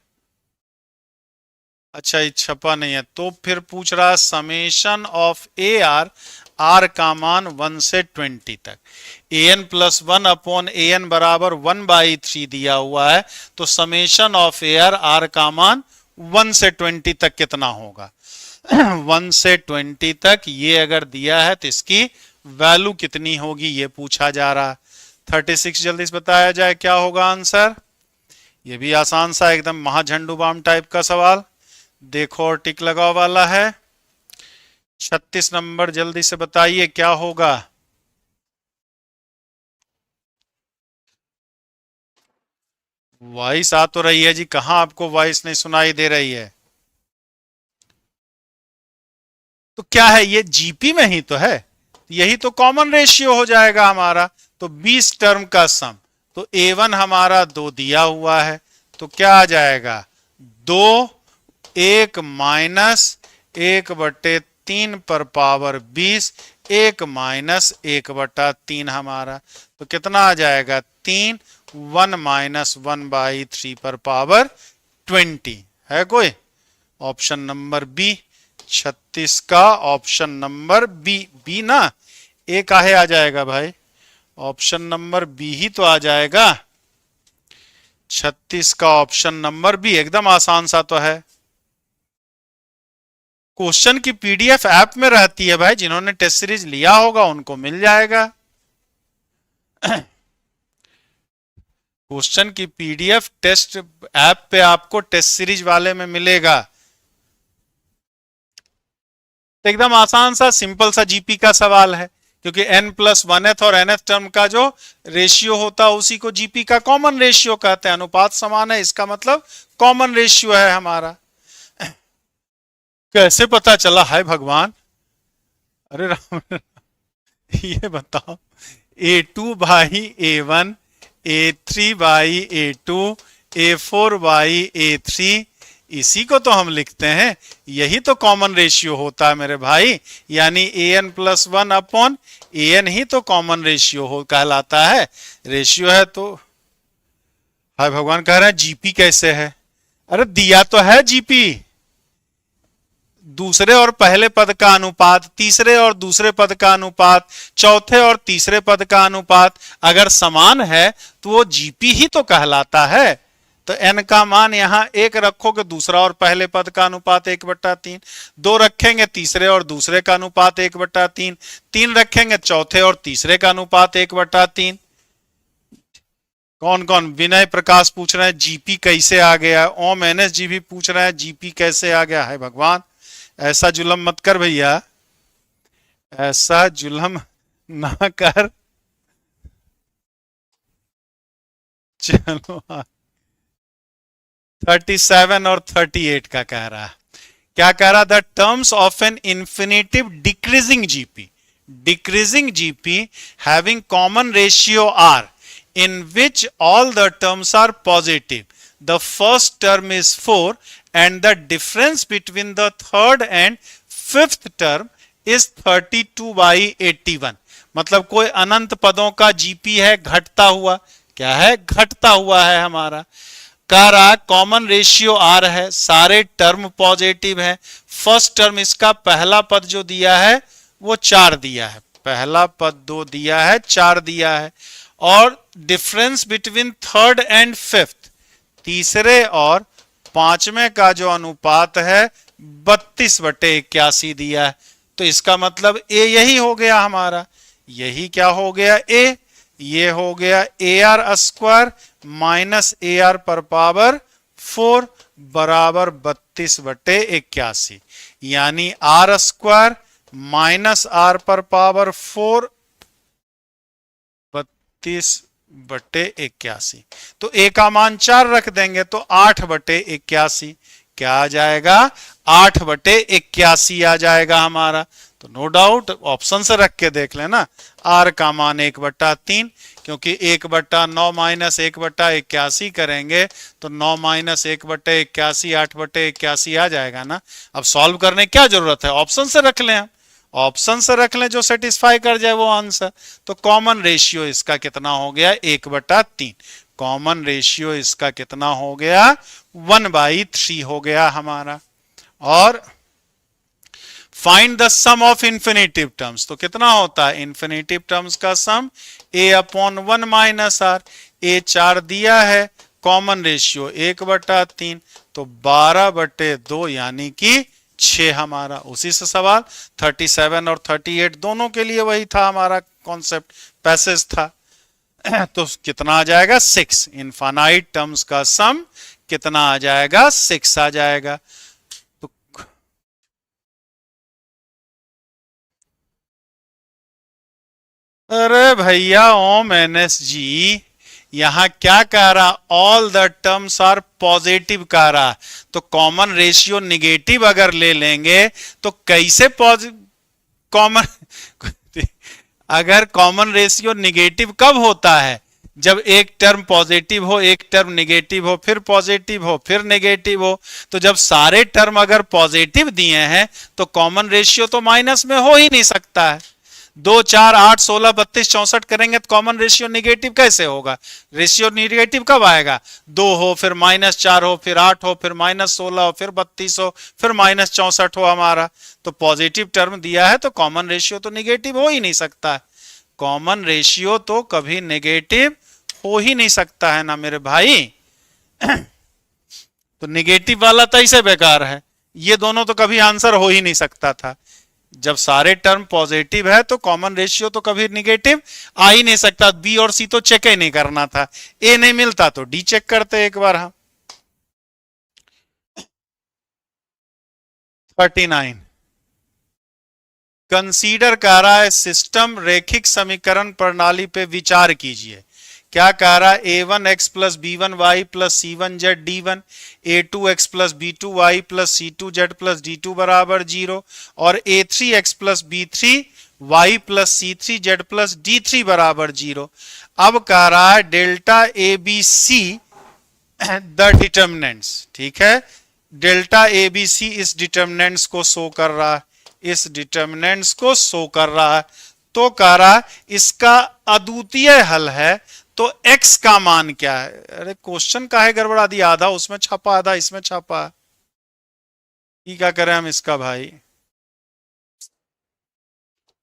अच्छा ये छपा नहीं है, तो फिर पूछ रहा है summation of a r, r का मान 1 से 20 तक, a n plus 1 upon a n बराबर 1/3 दिया हुआ है, तो summation of a r, r का मान 1 से 20 तक कितना होगा, 1 से 20 तक ये अगर दिया है तो इसकी वैल्यू कितनी होगी ये पूछा जा रहा है। 36 जल्दी से बताया जाए क्या होगा आंसर, ये भी आसान सा एकदम महाझंडू बाम टाइप का सवाल, देखो और टिक लगाओ वाला है। 36 नंबर जल्दी से बताइए क्या होगा, वॉइस आ तो रही है जी, कहां आपको वॉइस नहीं सुनाई दे रही है? तो क्या है ये, जीपी में ही तो है, यही तो कॉमन रेशियो हो जाएगा हमारा। तो 20 टर्म का सम, तो A1 हमारा 2 दिया हुआ है, तो क्या आ जाएगा 2, 1 माइनस 1/3 पर पावर 20, 1 माइनस 1/3 हमारा, तो कितना आ जाएगा 3, 1 माइनस 1/3 पर पावर 20 है कोई? ऑप्शन नंबर बी, 36 का ऑप्शन नंबर बी। बी ना, ए काहे आ जाएगा भाई, ऑप्शन नंबर बी ही तो आ जाएगा। 36 का ऑप्शन नंबर बी एकदम आसान सा तो है। क्वेश्चन की पीडीएफ ऐप में रहती है भाई, जिन्होंने टेस्ट सीरीज लिया होगा उनको मिल जाएगा। क्वेश्चन की पीडीएफ टेस्ट ऐप पे आपको टेस्ट सीरीज वाले में मिलेगा। तो एकदम आसान सा सिंपल सा जीपी का सवाल है, क्योंकि n+1th और nth टर्म का जो रेशियो होता है उसी को जीपी का कॉमन रेशियो कहते हैं। अनुपात समान है, इसका मतलब कॉमन रेशियो है हमारा। कैसे पता चला है भगवान? अरे राम, ये बताओ, A2/A1, A3/A2, A4/A3, इसी को तो हम लिखते हैं, यही तो कॉमन रेशियो होता है मेरे भाई। यानी an+1/an ही तो कॉमन रेशियो हो कहलाता है, रेशियो है तो। हाय भगवान कह रहे हैं जीपी कैसे है? अरे दिया तो है जीपी, दूसरे और पहले पद का अनुपात, तीसरे और दूसरे पद का अनुपात, चौथे और तीसरे पद का अनुपात अगर समान है तो वो जीपी ही तो कहलाता है। तो n का मान यहां 1 रखोगे, दूसरा और पहले पद का अनुपात 1/3, 2 रखेंगे तीसरे और दूसरे का अनुपात 1/3, 3 रखेंगे चौथे और तीसरे का अनुपात 1/3। कौन कौन? विनय प्रकाश पूछ रहे हैं जीपी कैसे आ गया, ओम एनएस जी भी पूछ रहे हैं जीपी कैसे आ गया है। भगवान ऐसा जुल्म मत कर भैया, ऐसा जुल्म ना कर। चलो 37 और 38 का कह रहा है, क्या कह रहा? The terms of an infinitive decreasing GP, decreasing GP having common ratio r in which all the terms are positive. The first term is 4 and the difference between the third and fifth term is 32/81। मतलब कोई अनंत पदों का GP है घटता हुआ, क्या है? घटता हुआ है हमारा। कह रहा कॉमन रेशियो आर है, सारे टर्म पॉजिटिव है। फर्स्ट टर्म इसका पहला पद जो दिया है वो 4 दिया है, पहला पद 2 दिया है, 4 दिया है। और difference between third and fifth, तीसरे और पांचवें का जो अनुपात है 32/81 दिया है। तो इसका मतलब ए यही हो गया हमारा, यही क्या हो गया? ए, ये हो गया AR² माइनस AR पर पावर 4 बराबर 32/81, यानी R² माइनस R पर पावर 4 32/81। तो ए का मान 4 रख देंगे तो 8/81, क्या आ जाएगा? 8/81 आ जाएगा हमारा। तो नो डाउट ऑप्शन से रख के देख लेना, आर का मान 1/3, क्योंकि 1/9 माइनस 1/81 करेंगे तो 9 माइनस 1/81 8/81 आ जाएगा ना। अब सॉल्व करने क्या जरूरत है, ऑप्शन से रख लें, ऑप्शन से रख लें, जो सेटिस्फाई कर जाए वो आंसर। तो कॉमन रेशियो इसका कितना हो गया? 1/3। कॉमन रेशियो इसका कितना हो गया? 1/3 हो गया हमारा। और find the sum of infinitive terms, तो कितना होता है इंफिनिटिव टर्म्स का सम? A/1 minus are. ए 4 दिया है, कॉमन रेशियो 1/3, तो 12/2 यानी कि 6 हमारा। उसी से सवाल 37 और 38 दोनों के लिए वही था हमारा कॉन्सेप्ट, पैसेज था। तो कितना आ जाएगा? 6। इनफाइनाइट टर्म्स का सम कितना आ जाएगा? 6 आ जाएगा। तो अरे भैया ओम एनएस जी, यहां क्या कह रहा, all the terms are positive कह रहा, तो कॉमन रेशियो निगेटिव अगर ले लेंगे तो कैसे कॉमन अगर कॉमन रेशियो निगेटिव कब होता है, जब एक टर्म पॉजिटिव हो, एक टर्म निगेटिव हो, फिर पॉजिटिव हो, फिर नेगेटिव हो। तो जब सारे टर्म अगर पॉजिटिव दिए हैं तो कॉमन रेशियो तो माइनस में हो ही नहीं सकता है। 2, 4, 8, 16, 32, 64 करेंगे तो कॉमन रेशियो निगेटिव कैसे होगा? रेशियो निगेटिव कब आएगा? 2 हो, फिर -4 हो, फिर 8 हो, फिर -16 हो, फिर 32 हो, फिर -64 हो हमारा। तो पॉजिटिव टर्म दिया है तो कॉमन रेशियो तो निगेटिव हो ही नहीं सकता है। कॉमन रेशियो तो कभी नेगेटिव हो ही नहीं सकता है ना मेरे भाई। तो नेगेटिव वाला तो ऐसे बेकार है, ये दोनों तो कभी आंसर हो ही नहीं सकता था। जब सारे टर्म पॉजिटिव है तो कॉमन रेशियो तो कभी नेगेटिव आ ही नहीं सकता। बी और सी तो चेक ही नहीं करना था, ए नहीं मिलता तो डी चेक करते एक बार। हम 39 कंसीडर कह रहा है सिस्टम रेखिक समीकरण प्रणाली पे विचार कीजिए। क्या कह रहा है, a1 x plus b1 y plus c1 z d1, a2 x plus b2 y plus c2 z plus d2 बराबर 0 और a3 x plus b3 y plus c3 z plus d3 बराबर 0। अब कह रहा है delta a B c the determinants, ठीक है, delta a B C इस डिटर्मिनेंट्स को शो कर रहा है, इस डिटर्मिनेंट्स को शो कर रहा है। तो कह रहा है इसका अद्वितीय हल है तो x का मान क्या है? अरे क्वेश्चन का है गड़बड़ा दिया, आधा उसमें छापा आधा इसमें छापा, ये क्या करें हम इसका भाई?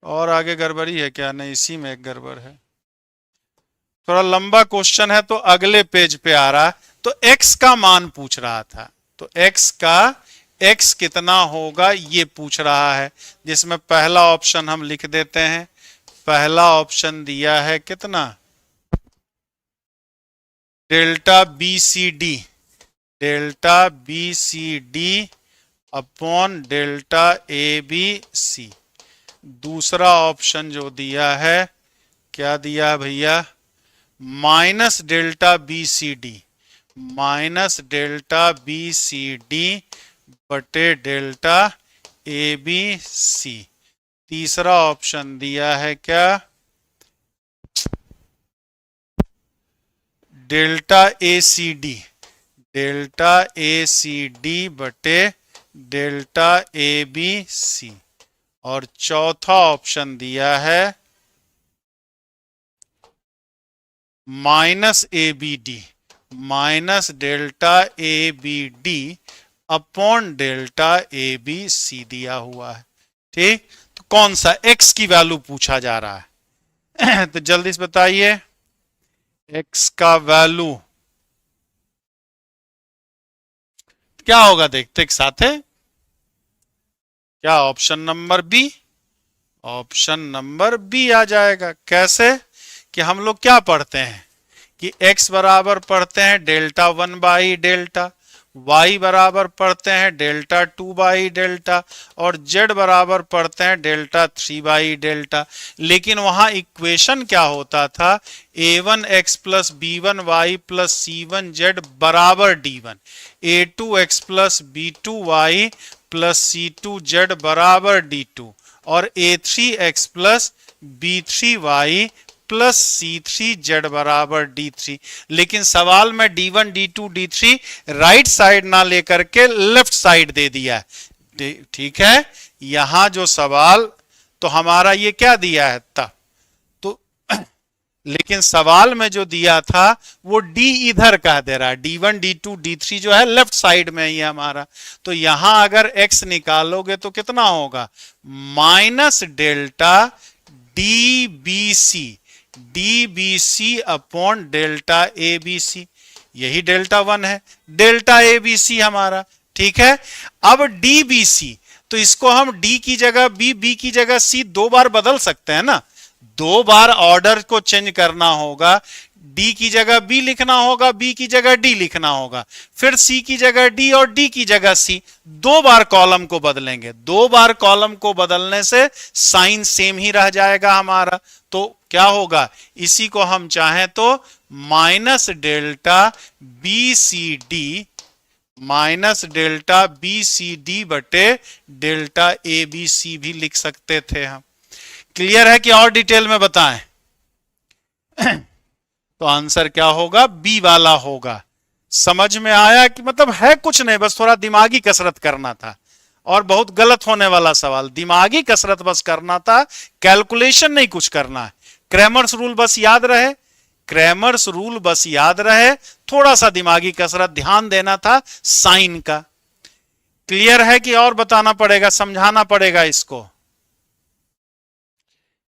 और आगे गड़बड़ी है क्या? नहीं, इसी में एक गड़बड़ है। थोड़ा लंबा क्वेश्चन है तो अगले पेज पे आ रहा है। तो x का मान पूछ रहा था, तो x कितना होगा ये पूछ रहा है, जिसमें पहला ऑप्शन हम लिख देते हैं। पहला ऑप्शन दिया है कितना, delta b C d, delta b C d upon delta a B c. दूसरा ऑप्शन जो दिया है, क्या दिया भैया, माइनस डेल्टा बी सी डी, माइनस डेल्टा बी सी डी बटे डेल्टा ए बी सी। तीसरा ऑप्शन दिया है क्या, delta a c d, delta a c d बटे डेल्टा ए बी सी। और चौथा ऑप्शन दिया है minus a b d, minus delta a b d upon delta a B c दिया हुआ है। ठीक, तो कौन सा x की वैल्यू पूछा जा रहा है? तो जल्दी से बताइए x का वैल्यू क्या होगा, देखते एक साथ है। क्या option number B, option number B आ जाएगा। कैसे कि हम लोग क्या पढ़ते हैं कि x बराबर पढ़ते हैं डेल्टा 1 बाई डेल्टा, y बराबर पढ़ते हैं डेल्टा 2 बाई डेल्टा और z बराबर पढ़ते हैं डेल्टा 3 बाई डेल्टा। लेकिन वहां इक्वेशन क्या होता था, a1 x plus b1 y plus c1 z बराबर d1, a2 x plus b2 y plus c2 z बराबर d2 और a3 x plus b3 y plus c3z बराबर d3। लेकिन सवाल में d1 d2 d3 right side ना लेकर के लेफ्ट साइड दे दिया है। ठीक है, यहां जो सवाल तो हमारा ये क्या दिया है था, तो लेकिन सवाल में जो दिया था वो d इधर का दे रहा है, d1 d2 d3 जो है लेफ्ट साइड में ही है हमारा। तो यहां अगर x निकालोगे तो कितना होगा, minus delta d b C, d b c upon delta a B c, यही डेल्टा 1 है, डेल्टा ए बी सी हमारा। ठीक है, अब डी बी सी, तो इसको हम डी की जगह बी की जगह सी 2 बार बदल सकते हैं ना, 2 बार ऑर्डर को चेंज करना होगा। डी की जगह बी लिखना होगा, बी की जगह डी लिखना होगा, फिर सी की जगह डी और डी की जगह सी। दो बार कॉलम को बदलेंगे, दो बार कॉलम को बदलने से साइन सेम ही रह जाएगा हमारा। तो क्या होगा, इसी को हम चाहें तो माइनस डेल्टा बी सी डी, माइनस डेल्टा बी सी डी बटे डेल्टा ए बी सी भी लिख सकते थे हम। क्लियर है कि और डिटेल में बताएं? तो आंसर क्या होगा, बी वाला होगा। समझ में आया कि मतलब है कुछ नहीं, बस थोड़ा दिमागी कसरत करना था, और बहुत गलत होने वाला सवाल, दिमागी कसरत बस करना था, कैलकुलेशन नहीं कुछ करना है। क्रैमर्स रूल बस याद रहे, क्रैमर्स रूल बस याद रहे, थोड़ा सा दिमागी कसरत ध्यान देना था साइन का। क्लियर है कि और बताना पड़ेगा, समझाना पड़ेगा इसको?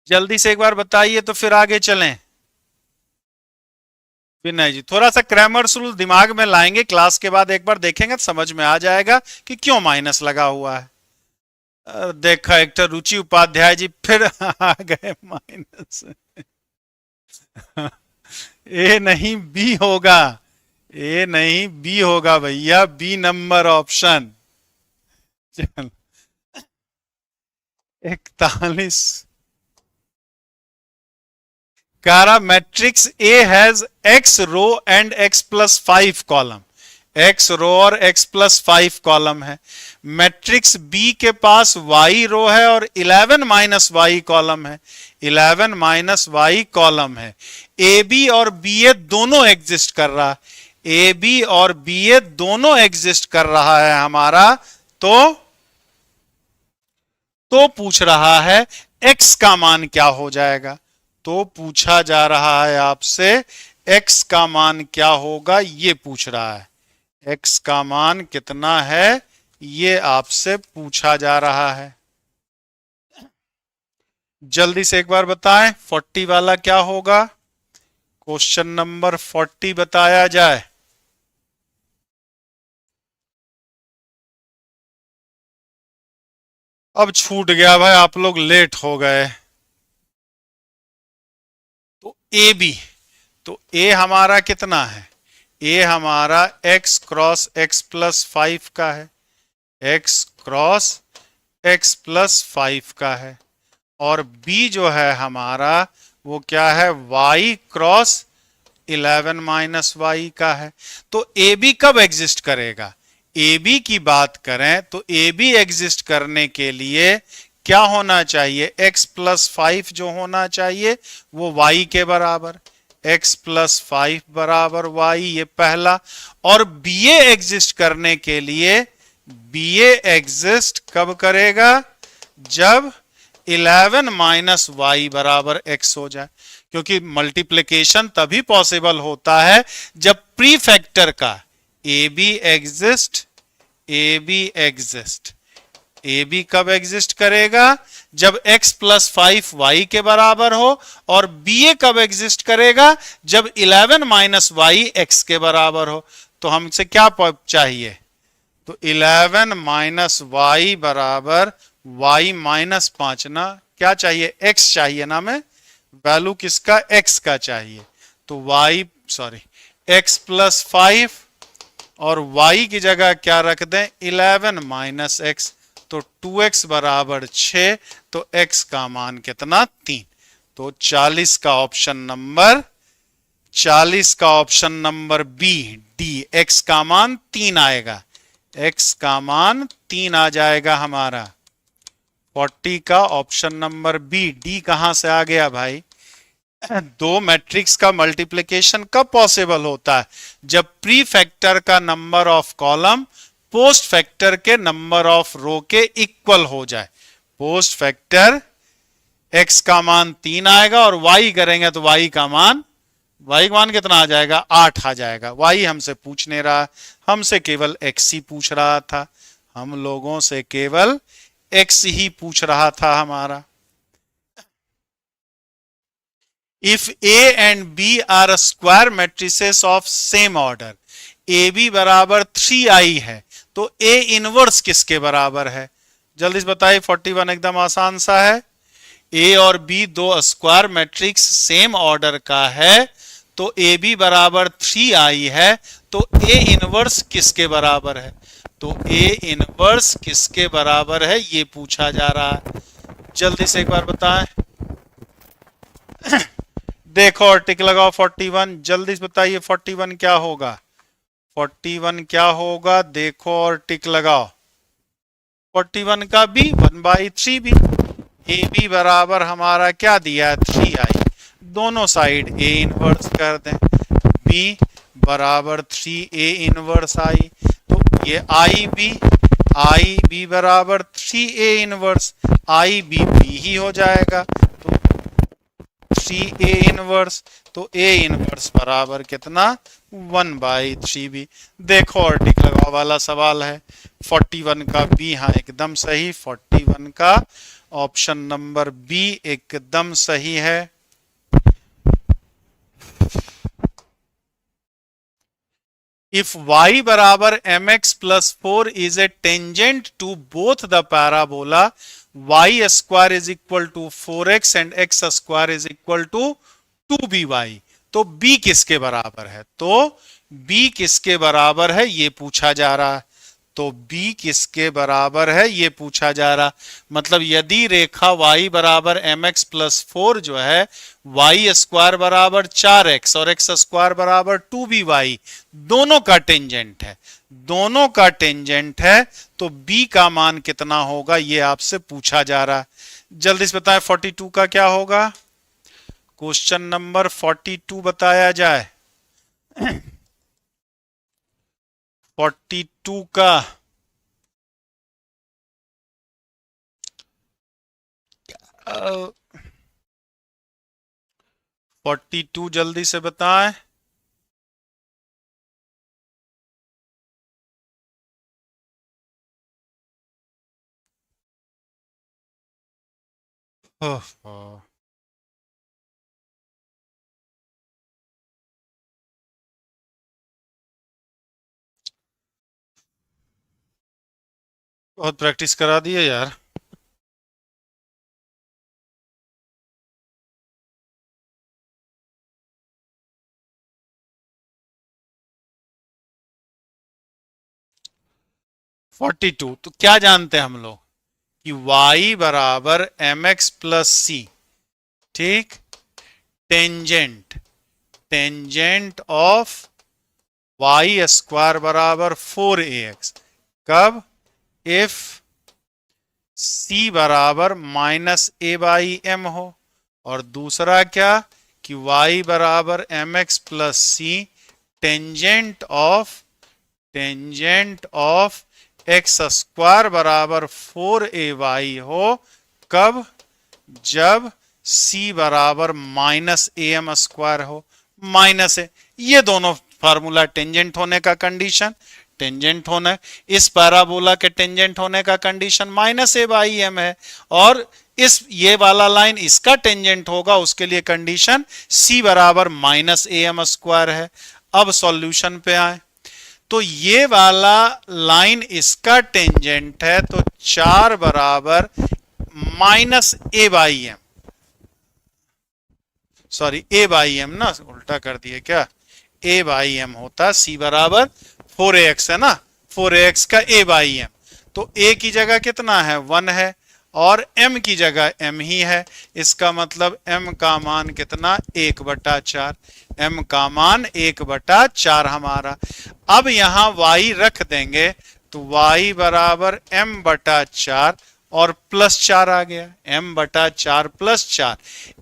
जल्दी से एक बार बताइए तो फिर आगे चलें। विनय जी थोड़ा सा क्रैमर्स रूल दिमाग में लाएंगे, क्लास के बाद एक बार देखेंगे तो समझ में आ जाएगा कि क्यों माइनस लगा हुआ है। देखा एक तो रुचि उपाध्याय जी फिर आ गए माइनस। ए नहीं बी होगा, ए नहीं बी होगा भैया, बी नंबर ऑप्शन। 41 कारा matrix A has X row and X plus 5 column, X row और एक्स प्लस 5 कॉलम है। मैट्रिक्स बी के पास वाई रो है और 11 माइनस वाई कॉलम है, 11 माइनस वाई कॉलम है। ए बी और बी ए दोनों एग्जिस्ट कर रहा है, ए बी और बी ए दोनों एग्जिस्ट कर रहा है हमारा। तो पूछ रहा है एक्स का मान क्या हो जाएगा, तो पूछा जा रहा है आपसे x का मान क्या होगा, ये पूछ रहा है। x का मान कितना है ये आपसे पूछा जा रहा है। जल्दी से एक बार बताएं 40 वाला क्या होगा, क्वेश्चन नंबर 40 बताया जाए। अब छूट गया भाई, आप लोग लेट हो गए। तो ए बी, तो ए हमारा कितना है, ए हमारा x क्रॉस x प्लस 5 का है, x क्रॉस x प्लस 5 का है, और b जो है हमारा वो क्या है, y क्रॉस 11 माइनस वाई का है। तो ए बी कब एग्जिस्ट करेगा, ए बी की बात करें तो ए बी एग्जिस्ट करने के लिए क्या होना चाहिए, x प्लस 5 जो होना चाहिए वो y के बराबर, x प्लस 5 बराबर y, ये पहला। और बी ए एग्जिस्ट करने के लिए बी ए एग्जिस्ट कब करेगा, जब 11 माइनस वाई बराबर x हो जाए, क्योंकि मल्टीप्लिकेशन तभी पॉसिबल होता है जब प्री फैक्टर का a b exist, a b exist, a b कब एग्जिस्ट करेगा, जब x प्लस 5 y के बराबर हो, और बी ए कब एग्जिस्ट करेगा, जब 11 माइनस वाई x के बराबर हो। तो हमसे क्या चाहिए, तो 11 माइनस वाई बराबर y माइनस 5 ना, क्या चाहिए, x चाहिए ना, में वैल्यू किसका, x का चाहिए। तो x प्लस 5 और y की जगह क्या रख दें, 11 माइनस x, तो 2x बराबर 6, तो x का मान कितना, 3। तो 40 का ऑप्शन नंबर, 40 का option number b d, x का मान 3 आएगा, x का मान 3 आ जाएगा हमारा। 40 का ऑप्शन नंबर बी डी कहां से आ गया भाई, दो मैट्रिक्स का मल्टीप्लिकेशन कब पॉसिबल होता है, जब प्री फैक्टर का number of column post factor के नंबर ऑफ रो के इक्वल हो जाए। पोस्ट फैक्टर x का मान 3 आएगा और y करेंगे तो y का मान कितना आ जाएगा, 8 आ जाएगा। y हमसे पूछ नहीं रहा, हमसे केवल x ही पूछ रहा था, हम लोगों से केवल x ही पूछ रहा था हमारा। If A and B are square matrices of same order, AB बराबर 3i है, तो A इनवर्स किसके बराबर है, जल्दी से बताइए। 41 एकदम आसान सा है, A और B दो स्क्वायर मैट्रिक्स सेम ऑर्डर का है, तो ए बी बराबर 3i है, तो ए इनवर्स किसके बराबर है? तो ए इनवर्स किसके बराबर है ये पूछा जा रहा है। जल्दी से एक बार बताएं। देखो और टिक लगाओ 41, जल्दी से बताइए 41 क्या होगा? 41 क्या होगा? देखो और टिक लगाओ। 41 का बी 1/3 बी। ए बी बराबर हमारा क्या दिया है? 3i। दोनों साइड ए इनवर्स कर दें। बी बराबर 3a इनवर्स आई, तो ये आई बी बराबर 3a इनवर्स, आई बी बी ही हो जाएगा, तो 3a इनवर्स, तो a इनवर्स बराबर कितना? 1/3b। देखो और टिक लगाओ वाला सवाल है। 41 का बी, हाँ एकदम सही, 41 का ऑप्शन नंबर बी एकदम सही है। If y बराबर mx plus 4 is a tangent to both the parabola y square is equal to 4x and x square is equal to 2by, तो b किसके बराबर है? तो b किसके बराबर है ये पूछा जा रहा है। तो b किसके बराबर है ये पूछा जा रहा, मतलब यदि रेखा y बराबर mx प्लस 4 जो है y स्क्वायर बराबर 4x और x स्क्वायर बराबर 2by दोनों का टेंजेंट है, दोनों का टेंजेंट है, तो b का मान कितना होगा ये आपसे पूछा जा रहा है। जल्दी से बताएं 42 का क्या होगा? क्वेश्चन नंबर 42 बताया जाए। 42 का uh, 42 जल्दी से बताएं। बहुत प्रैक्टिस करा दिए यार। फोर्टी टू तो क्या जानते हैं हम लोग कि y बराबर एम एक्स प्लस सी, ठीक, tangent tangent of y square बराबर 4ax, कब? इफ c बराबर माइनस ए बाई एम हो, और दूसरा क्या कि y बराबर m x plus c tangent of x square बराबर 4ay हो, कब? जब c बराबर माइनस ए एम स्क्वायर हो, माइनस ए, ये दोनों फार्मूला टेंजेंट होने का कंडीशन, टेंजेंट होना, इस पैराबोला के टेंजेंट होने का condition minus a by m है, और इस ये वाला लाइन इसका टेंजेंट होगा, उसके लिए कंडीशन c बराबर माइनस ए एम स्क्वायर है। अब सॉल्यूशन पे आए, तो ये वाला लाइन इसका टेंजेंट है, तो 4 बराबर minus a by m, sorry a by m ना, उल्टा कर दिए क्या, ए बाई एम होता, c बराबर 4ax है ना, 4ax का a बाई एम, तो a की जगह कितना है? 1 है, और m की जगह m ही है, इसका मतलब m का मान कितना? 1/4, m का मान 1/4 हमारा। अब यहां y रख देंगे, तो y बराबर m/4 और प्लस 4 आ गया, m/4 प्लस 4,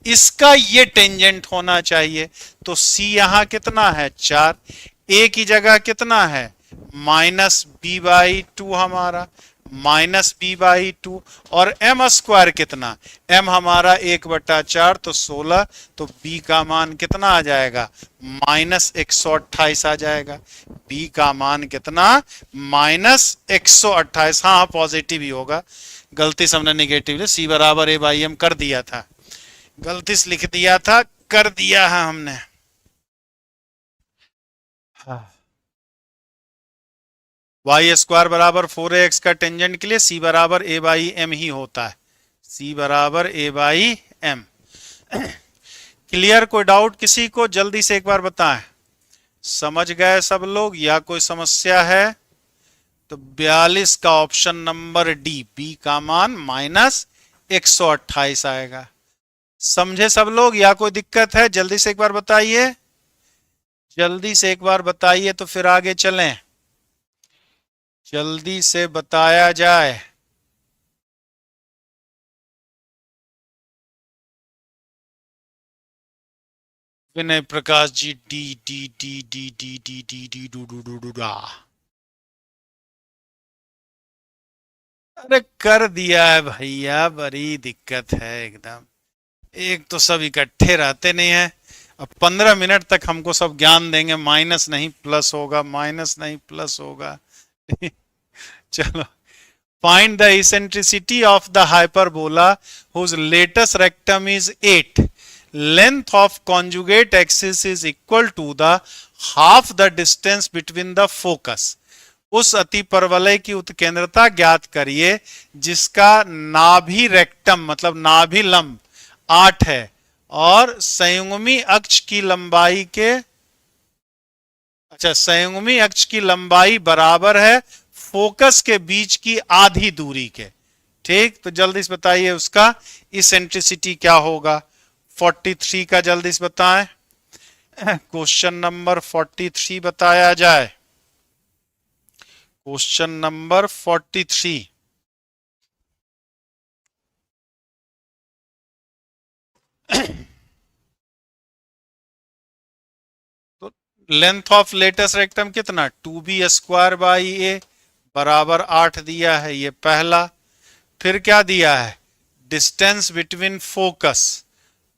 इसका ये टेंजेंट होना चाहिए, तो c यहां कितना है? 4, a की जगह कितना है? माइनस b बाई 2 हमारा, माइनस b बाई 2, और m स्क्वायर कितना? m हमारा 1/4 तो 16, तो b का मान कितना आ जाएगा? माइनस 128 आ जाएगा। b का मान कितना? माइनस 128, हाँ पॉजिटिव ही होगा, गलती से हमने निगेटिव ले, c बराबर a बाई एम कर दिया था, गलती से लिख दिया था, कर दिया है हमने। y स्क्वायर बराबर 4ax का टेंजेंट के लिए c बराबर a बाई एम ही होता है, c बराबर a बाई एम। क्लियर? कोई डाउट किसी को? जल्दी से एक बार बताएं। समझ गए सब लोग या कोई समस्या है? तो 42 का ऑप्शन नंबर डी, बी का मान -128 आएगा। समझे सब लोग या कोई दिक्कत है? जल्दी से एक बार बताइए, जल्दी से एक बार बताइए तो फिर आगे चलें। जल्दी से बताया जाए। विनय प्रकाश जी, डी डी डी डी डी डी डी डी डू डू डू डू डा। अरे कर दिया है भैया, बड़ी दिक्कत है एकदम। एक तो सब इकट्ठे रहते नहीं है। अब 15 मिनट तक हमको सब ज्ञान देंगे, माइनस नहीं प्लस होगा, माइनस नहीं प्लस होगा। चलो, find the eccentricity of the hyperbola whose latest rectum is 8. Length of conjugate axis is equal to the half the distance between the focus. उस अति परवलय की उत्केंद्रता ज्ञात करिए जिसका नाभि रेक्टम मतलब नाभि लंब 8 है और संयुग्मी अक्ष की लंबाई के, अच्छा, संयुग्मी अक्ष की लंबाई बराबर है फोकस के बीच की आधी दूरी के। ठीक, तो जल्दी से बताइए उसका इसेंट्रिसिटी क्या होगा। 43 का जल्दी से बताएं। क्वेश्चन नंबर 43 बताया जाए। Question number 43। तो लेंथ ऑफ लेटेस्ट रेक्टम कितना, 2b² बाई ए बराबर 8 दिया है, ये पहला। फिर क्या दिया है, डिस्टेंस बिटवीन फोकस,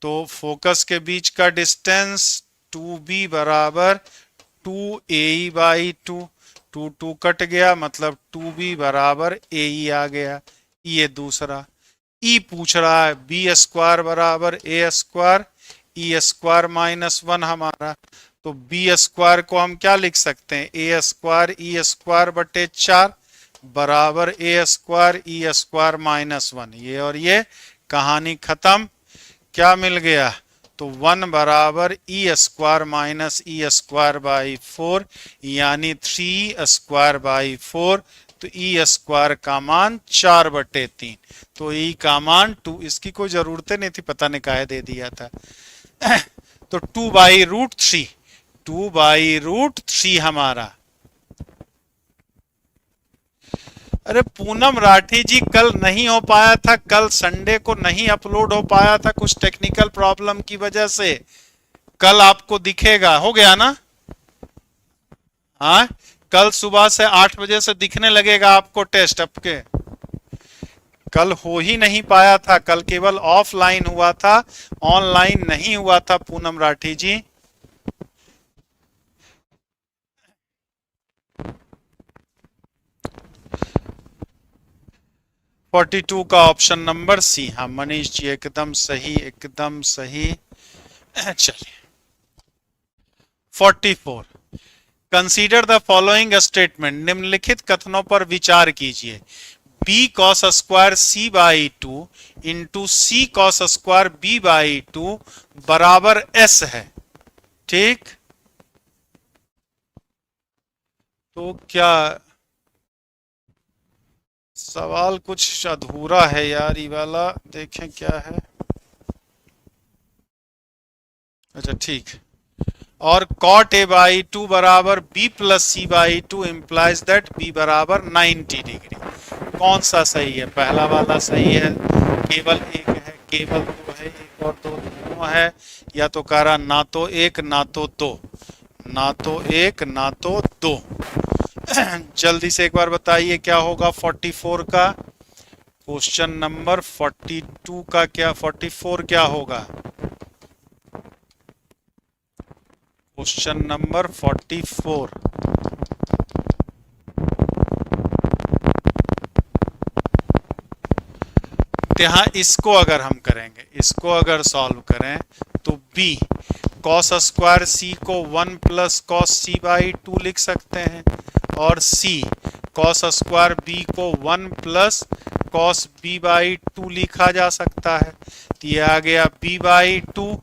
तो फोकस के बीच का डिस्टेंस 2b बराबर 2ae बाई 2, 2 कट गया मतलब 2b बराबर ae आ गया। ये दूसरा। ई पूछ रहा है b² बराबर a², e² -1 हमारा, तो b² को हम क्या लिख सकते हैं, a² e² बटे 4 बराबर a² e² -1। ये और ये कहानी खत्म। क्या मिल गया, तो 1 बराबर e² e² बाई 4 यानी 3 बाई 4, तो e² का मान 4 बटे 3, तो e का मान 2। इसकी कोई जरूरत नहीं थी, पता नहीं काहे दे दिया था। तो 2/√3, 2/√3 हमारा। अरे पूनम राठी जी, कल नहीं हो पाया था, कल संडे को नहीं अपलोड हो पाया था कुछ टेक्निकल प्रॉब्लम की वजह से। कल आपको दिखेगा, हो गया ना? हाँ, कल सुबह से 8 बजे से दिखने लगेगा आपको टेस्ट आपके। कल हो ही नहीं पाया था, कल केवल ऑफलाइन हुआ था, ऑनलाइन नहीं हुआ था पूनम राठी जी। फोर्टी 42 का ऑप्शन नंबर सी। हाँ मनीष जी, एकदम सही, एकदम सही। चलिए 44। कंसीडर द फॉलोइंग स्टेटमेंट, निम्नलिखित कथनों पर विचार कीजिए। b cos² c by 2 into c cos² b by 2 बराबर s है। ठीक, तो क्या सवाल कुछ अधूरा है यार, ये वाला देखें क्या है। अच्छा ठीक, और cot a बाई 2 बराबर b plus C by 2 implies that b बराबर 90 डिग्री। कौन सा सही है, पहला वाला सही है, केवल एक है, केवल दो है, एक और दो दोनों है, या तो कह रहा ना तो एक ना तो दो, ना तो एक ना तो दो। जल्दी से एक बार बताइए क्या होगा 44 का। क्वेश्चन नंबर 42 का क्या, 44 क्या होगा? Question number 44। यहाँ इसको अगर हम करेंगे, इसको अगर सॉल्व करें तो b cos² c को 1 प्लस cos c बाई 2 लिख सकते हैं, और c cos² b को 1 प्लस cos b बाई 2 लिखा जा सकता है। तो ये आ गया b by 2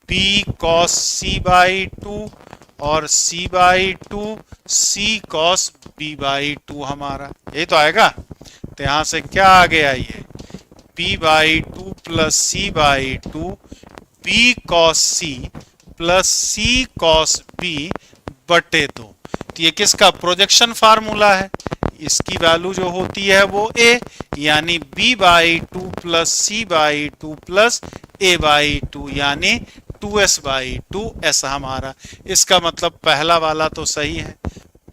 B cos C by two और C by two C cos B by two हमारा, ये तो आएगा। तो यहां से क्या आ गया, ये b by two plus C by two b cos c plus c cos b बटे दो। तो ये किसका प्रोजेक्शन फार्मूला है, इसकी वैल्यू जो होती है वो ए, यानी b by two plus C by two plus a by two, यानी 2s बाई 2s हमारा। इसका मतलब पहला वाला तो सही है,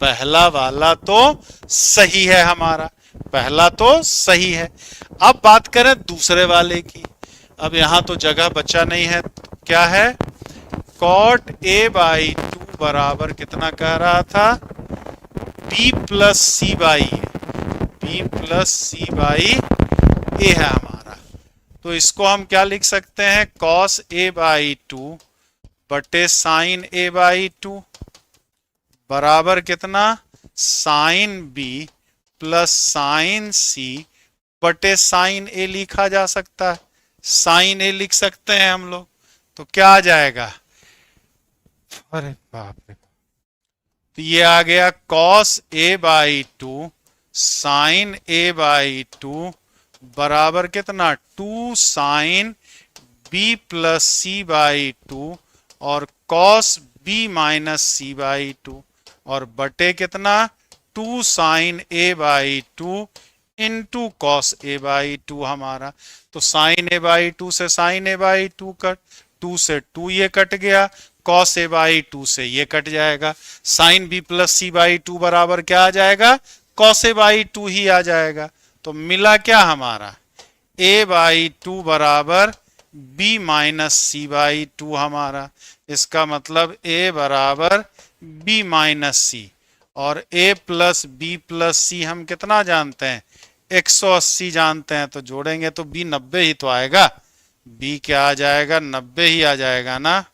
पहला वाला तो सही है हमारा, पहला तो सही है। अब बात करें दूसरे वाले की। अब यहां तो जगह बचा नहीं है, तो क्या है, कॉट ए बाई टू बराबर कितना कह रहा था, b plus C by A, b plus C by A है हमारा। तो इसको हम क्या लिख सकते हैं, कॉस ए बाई टू बटे साइन ए बाई टू बराबर कितना, sine B plus sine C बटे साइन ए लिखा जा सकता है, साइन ए लिख सकते हैं हम लोग। तो क्या आ जाएगा, अरे बाप रे, तो ये आ गया cos A by two sine A by two बराबर कितना, two sine B plus C by two और cos B minus C by two और बटे कितना, two sine A by two into cos A by two हमारा। तो sine A by two से sine A by two cut, two से two ये cut गया, कॉस ए बाई टू से ये कट जाएगा, sine B plus C by two बराबर क्या आ जाएगा, कॉस ए बाई टू ही आ जाएगा। तो मिला क्या हमारा, ए बाई टू बराबर b minus C by two हमारा। इसका मतलब ए बराबर बी माइनस सी और a plus b plus c हम कितना जानते हैं, 180 जानते हैं। तो जोड़ेंगे तो बी 90 ही तो आएगा, बी क्या आ जाएगा, 90 ही आ जाएगा ना।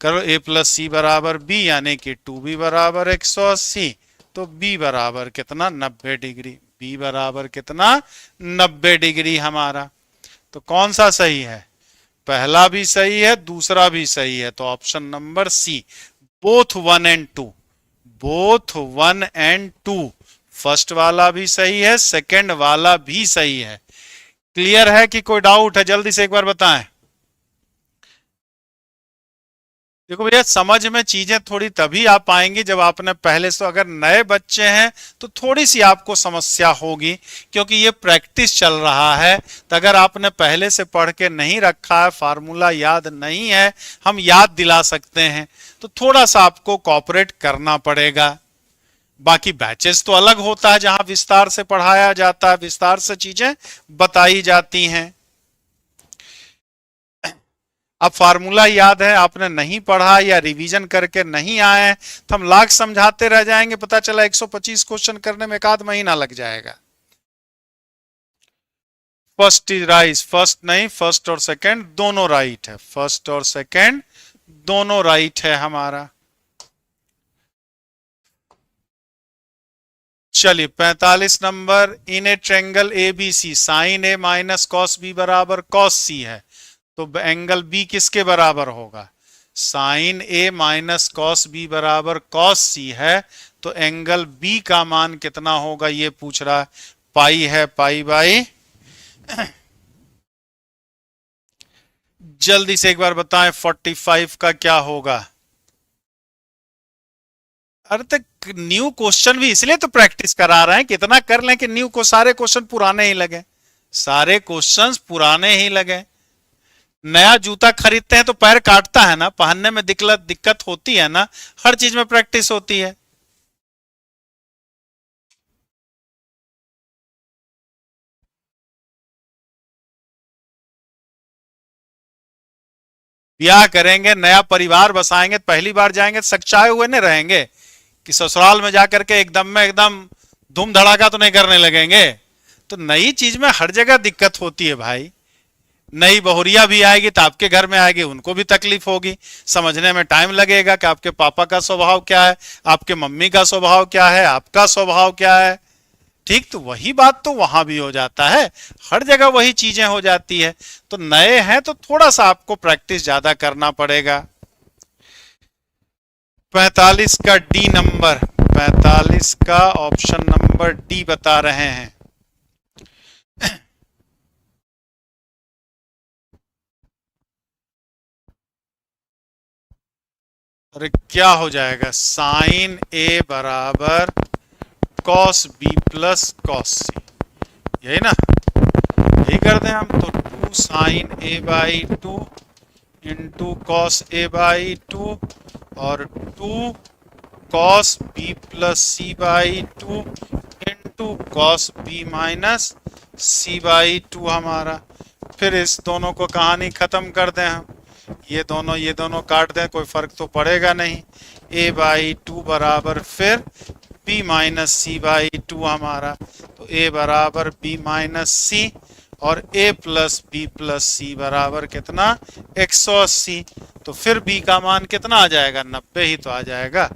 करो ए प्लस सी बराबर बी, यानी कि 2b बराबर 180, तो b बराबर कितना, 90 डिग्री, b बराबर कितना, 90 डिग्री हमारा। तो कौन सा सही है, पहला भी सही है दूसरा भी सही है, तो option number c, both 1 and 2, both 1 and 2, first वाला भी सही है सेकंड वाला भी सही है। क्लियर है कि कोई डाउट है, जल्दी से एक बार बताएं। देखो भैया, समझ में चीजें थोड़ी तभी आ पाएंगी जब आपने पहले से, अगर नए बच्चे हैं तो थोड़ी सी आपको समस्या होगी, क्योंकि ये प्रैक्टिस चल रहा है। तो अगर आपने पहले से पढ़ के नहीं रखा है, फार्मूला याद नहीं है, हम याद दिला सकते हैं, तो थोड़ा सा आपको कोऑपरेट करना पड़ेगा। बाकी बैचेस तो अलग होता है, जहां विस्तार से पढ़ाया जाता है, विस्तार से चीजें बताई जाती हैं। अब फार्मूला याद है, आपने नहीं पढ़ा या रिवीजन करके नहीं आए तो हम लाख समझाते रह जाएंगे, पता चला 125 क्वेश्चन करने में एक आध महीना लग जाएगा। फर्स्ट इज राइट, फर्स्ट नहीं, फर्स्ट और सेकंड दोनों राइट है, फर्स्ट और सेकंड दोनों राइट है हमारा। चलिए 45 number, in a triangle a B c sine a minus cos b बराबर कॉस सी है, तो एंगल बी किसके बराबर होगा, sine a minus cos b बराबर कॉस सी है, तो एंगल बी का मान कितना होगा ये पूछ रहा है, पाई है, पाई बाई। जल्दी से एक बार बताएं 45 का क्या होगा। अरे तक न्यू क्वेश्चन भी इसलिए तो प्रैक्टिस करा रहे हैं, कितना कर लें कि न्यू को सारे क्वेश्चन पुराने ही लगे, सारे क्वेश्चंस पुराने ही लगे। नया जूता खरीदते हैं तो पैर काटता है ना, पहनने में दिक्कत होती है ना, हर चीज में प्रैक्टिस होती है। ब्याह करेंगे, नया परिवार बसाएंगे, पहली बार जाएंगे सच्चाए हुए नहीं रहेंगे कि ससुराल में जाकर के एकदम धूम धड़ाका तो नहीं करने लगेंगे। तो नई चीज में हर जगह दिक्कत होती है भाई। नई बहुरिया भी आएगी तो आपके घर में आएगी, उनको भी तकलीफ होगी, समझने में टाइम लगेगा कि आपके पापा का स्वभाव क्या है, आपके मम्मी का स्वभाव क्या है, आपका स्वभाव क्या है। ठीक, तो वही बात तो वहां भी हो जाता है, हर जगह वही चीजें हो जाती है। तो नए हैं तो थोड़ा सा आपको प्रैक्टिस ज्यादा करना पड़ेगा। 45 का डी नंबर, 45 का ऑप्शन नंबर डी बता रहे हैं। अरे क्या हो जाएगा, साइन ए बराबर कॉस बी प्लस कॉस सी, यही ना, यही कर दें हम तो। 2 sin a/2 into cos a/2 और 2 कॉस बी प्लस सी/2 इंटू कॉस बी माइनस सी/2 हमारा। फिर इस दोनों को कहानी खत्म कर दें हम, ये दोनों काट दें, कोई फर्क तो पड़ेगा नहीं। a/2 बराबर फिर b माइनस सी/2 हमारा, तो a बराबर b माइनस सी और a plus b plus C बराबर कितना, 180। तो फिर b का मान कितना आ जाएगा, 90 ही तो आ जाएगा।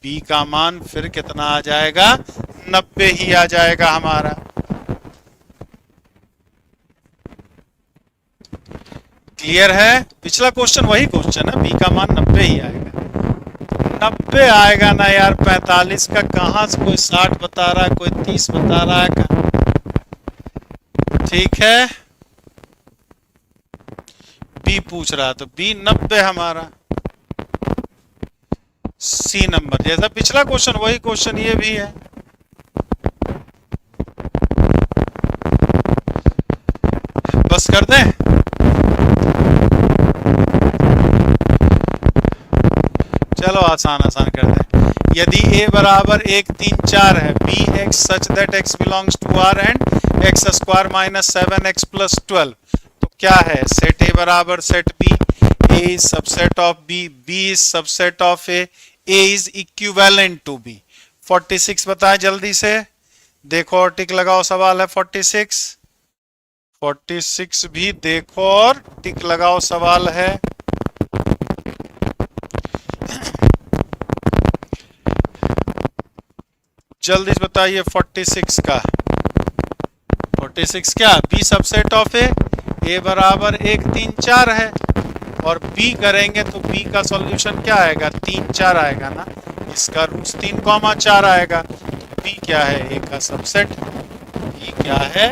b का मान फिर कितना आ जाएगा, 90 ही आ जाएगा हमारा। क्लियर है, पिछला क्वेश्चन वही क्वेश्चन है, b का मान 90 ही आएगा। 90 आएगा ना यार, 45 का कहां से कोई 60 बता रहा है, कोई 30 बता रहा है का? ठीक है, बी पूछ रहा तो बी 90 हमारा। सी नंबर जैसा पिछला क्वेश्चन वही क्वेश्चन ये भी है। बस कर दें, चलो आसान आसान कर दें। यदि a बराबर 1 3 4 है, b x such that x belongs to r and x square minus 7x plus 12, तो क्या है, सेट a बराबर set b, a is subset of b, b is subset of a, a is equivalent to b। 46 बताएं जल्दी से, देखो और टिक लगाओ, सवाल है 46। 46 भी देखो और टिक लगाओ, सवाल है। जल्दी से बताइए 46 का। 46 क्या, b सबसेट ऑफ a बराबर 1 3 4 है, और b करेंगे तो b का सॉल्यूशन क्या आएगा, 3 4 आएगा ना, इसका रूट्स 3,4 आएगा। b क्या है, a का सबसेट, b क्या है,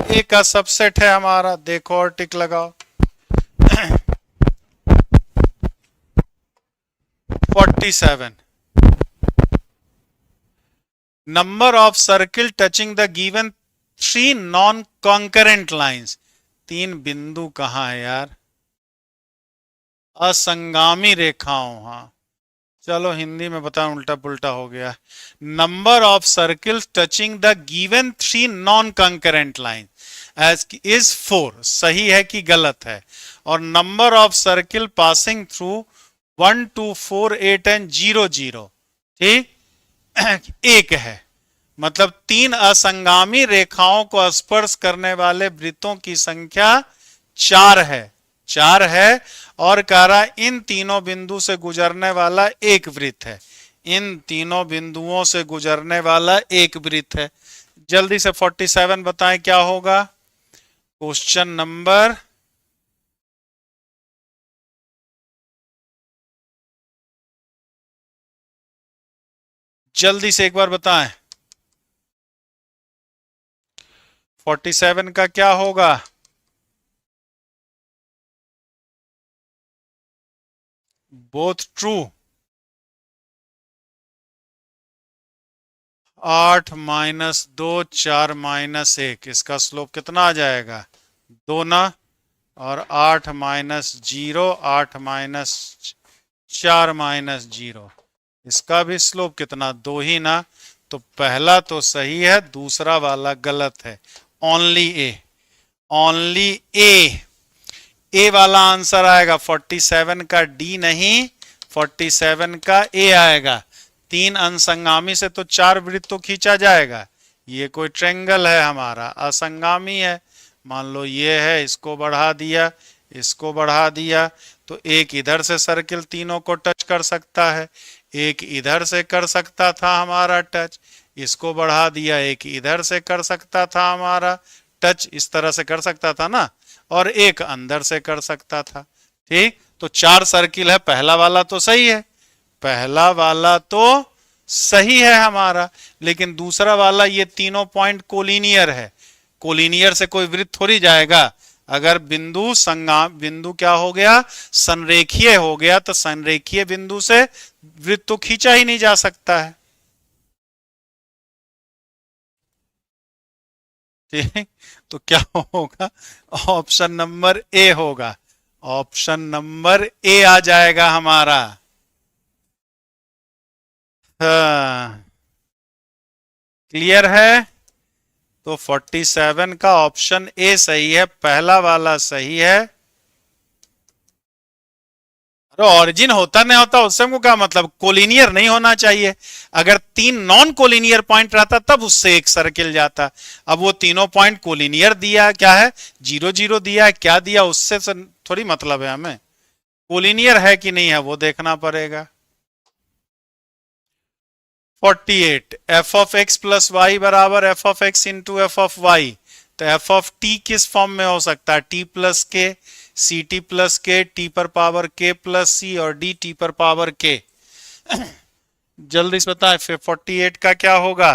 a का सबसेट है हमारा। देखो और टिक लगाओ। 47, number of circle touching the given 3 non concurrent lines. 3 बिंदु कहाँ है यार, असंगामी रेखाओं, हाँ चलो हिंदी में बताओ, उल्टा पुल्टा हो गया। Number of circles touching the given 3 non concurrent line edge is 4, सही है कि गलत है। और number of circle passing through 1 2 4 8 and 0 0, ठीक, 1 है। मतलब 3 असंगामी रेखाओं को स्पर्श करने वाले वृत्तों की संख्या 4 है, 4 है। और कह रहा इन तीनों बिंदु से गुजरने वाला एक वृत्त है, इन तीनों बिंदुओं से गुजरने वाला एक वृत्त है। जल्दी से 47 बताएं क्या होगा, क्वेश्चन नंबर, जल्दी से एक बार बताएं 47 का क्या होगा। बोथ ट्रू, 8 माइनस 2 4 माइनस 1, इसका स्लोप कितना आ जाएगा, 2 ना, और 8 माइनस 0 8 माइनस 4 माइनस 0, इसका भी स्लोप कितना, 2 ही ना। तो पहला तो सही है, दूसरा वाला गलत है। ओनली ए, ओनली ए वाला आंसर आएगा। 47 का डी नहीं, 47 का ए आएगा। 3 असंगामी से तो 4 वृत्त तो खींचा जाएगा। ये कोई ट्रेंगल है हमारा, असंगामी है। मान लो ये है, इसको बढ़ा दिया, इसको बढ़ा दिया, तो एक इधर से सर्किल तीनों को टच कर सकता है, एक इधर से कर सकता था हमारा टच, इसको बढ़ा दिया, एक इधर से कर सकता था हमारा टच, इस तरह से कर सकता था ना, और एक अंदर से कर सकता था। ठीक, तो 4 सर्किल है, पहला वाला तो सही है, पहला वाला तो सही है हमारा, लेकिन दूसरा वाला ये तीनों पॉइंट कोलिनियर है। कोलिनियर से कोई वृत्त थोड़ी जाएगा। अगर बिंदु बिंदु क्या हो गया, संरेखीय हो गया, तो संरेखीय बिंदु से वृत्त तो खींचा ही नहीं जा सकता है। ठीक, तो क्या होगा, ऑप्शन नंबर ए होगा, ऑप्शन नंबर ए आ जाएगा हमारा। हाँ, क्लियर है। तो 47 का ऑप्शन ए सही है, पहला वाला सही है। अरे ऑरिजिन होता नहीं होता उससे हमको क्या मतलब, कोलिनियर नहीं होना चाहिए। अगर 3 नॉन कोलिनियर पॉइंट रहता तब उससे एक सर्किल जाता। अब वो तीनों पॉइंट कोलिनियर दिया, क्या है 0 0 दिया है, क्या दिया उससे थोड़ी मतलब है, हमें कोलिनियर है कि नहीं है वो देखना पड़ेगा। 48 F of X plus Y बराबर F of X into F of Y. तो एफ ऑफ टी किस फॉर्म में हो सकता है, T plus K, C T plus K, T पर पावर के प्लस सी, और डी टी पर पावर के। जल्दी से बताएं फिर 48 का क्या होगा।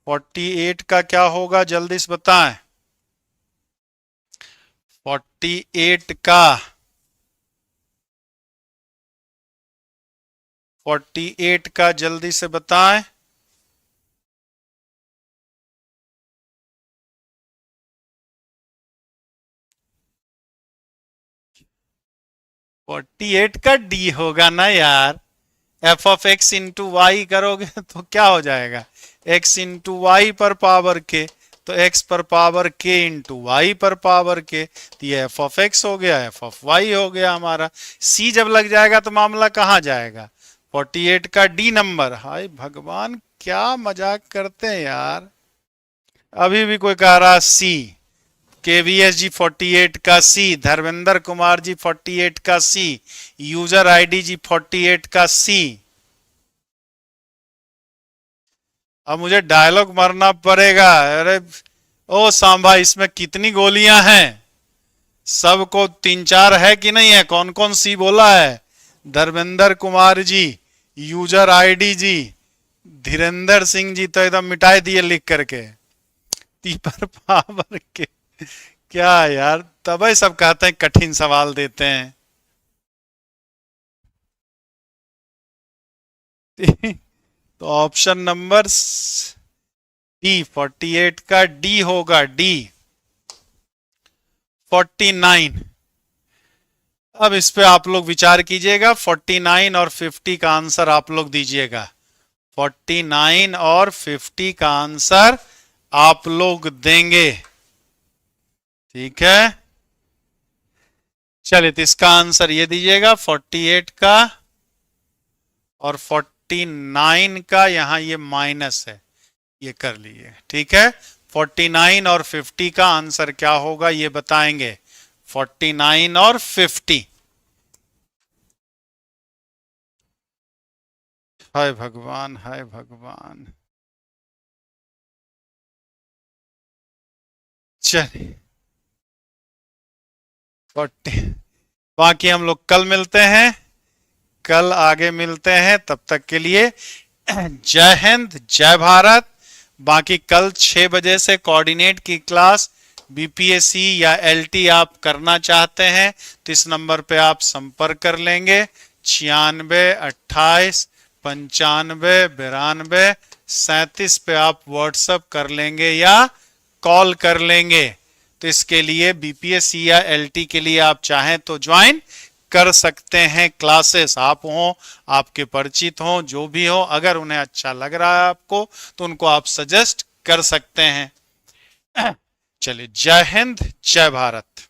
48 का क्या होगा जल्दी से बताएं। 48 का 48 का जल्दी से बताएं। फोर्टी एट का डी होगा ना यार। F of X into Y करोगे तो क्या हो जाएगा, एक्स इंटू वाई पर पावर के, तो एक्स पर पावर के इंटू वाई पर पावर के, तो ये एफ ऑफ एक्स हो गया, एफ ऑफ वाई हो गया हमारा। सी जब लग जाएगा तो मामला कहाँ जाएगा, 48 का डी नंबर। हाय भगवान क्या मजाक करते हैं यार। अभी भी कोई कह रहा सी, केवीएस जी 48 का सी, धर्मेंद्र कुमार जी 48 का सी, यूजर आईडी जी 48 का सी। अब मुझे डायलॉग मारना पड़ेगा। अरे ओ सांभा, इसमें कितनी गोलियां हैं, सबको 3 4 है कि नहीं है, कौन कौन सी बोला है, धर्मेंद्र कुमार जी, यूजर आईडी जी, धीरेन्द्र सिंह जी तो एकदम मिटाई दिए लिख करके, टी पर पावर के। क्या यार, तभी सब कहते हैं कठिन सवाल देते हैं। तो ऑप्शन नंबर डी 48 का डी होगा, डी 49। अब इस पे आप लोग विचार कीजिएगा, 49 और 50 का आंसर आप लोग दीजिएगा। 49 और 50 का आंसर आप लोग देंगे, ठीक है। चलिए तो इसका आंसर ये दीजिएगा 48 का, और 49 का यहां ये माइनस है, ये कर लीजिए, ठीक है। 49 और 50 का आंसर क्या होगा ये बताएंगे, 49 और 50। हाय भगवान, हाय भगवान। चलिए 40, बाकी हम लोग कल मिलते हैं, कल आगे मिलते हैं, तब तक के लिए जय हिंद जय भारत। बाकी कल 6 बजे से कोऑर्डिनेट की क्लास, बीपीएससी या एलटी आप करना चाहते हैं तो इस नंबर पे आप संपर्क कर लेंगे, 96 28 95 92 37 पे आप व्हाट्सएप कर लेंगे या कॉल कर लेंगे। तो इसके लिए बीपीएससी या एलटी के लिए आप चाहें तो ज्वाइन कर सकते हैं क्लासेस, आप हो, आपके परिचित हो, जो भी हो, अगर उन्हें अच्छा लग रहा है आपको तो उनको आप सजेस्ट कर सकते हैं। चलिए जय हिंद जय भारत।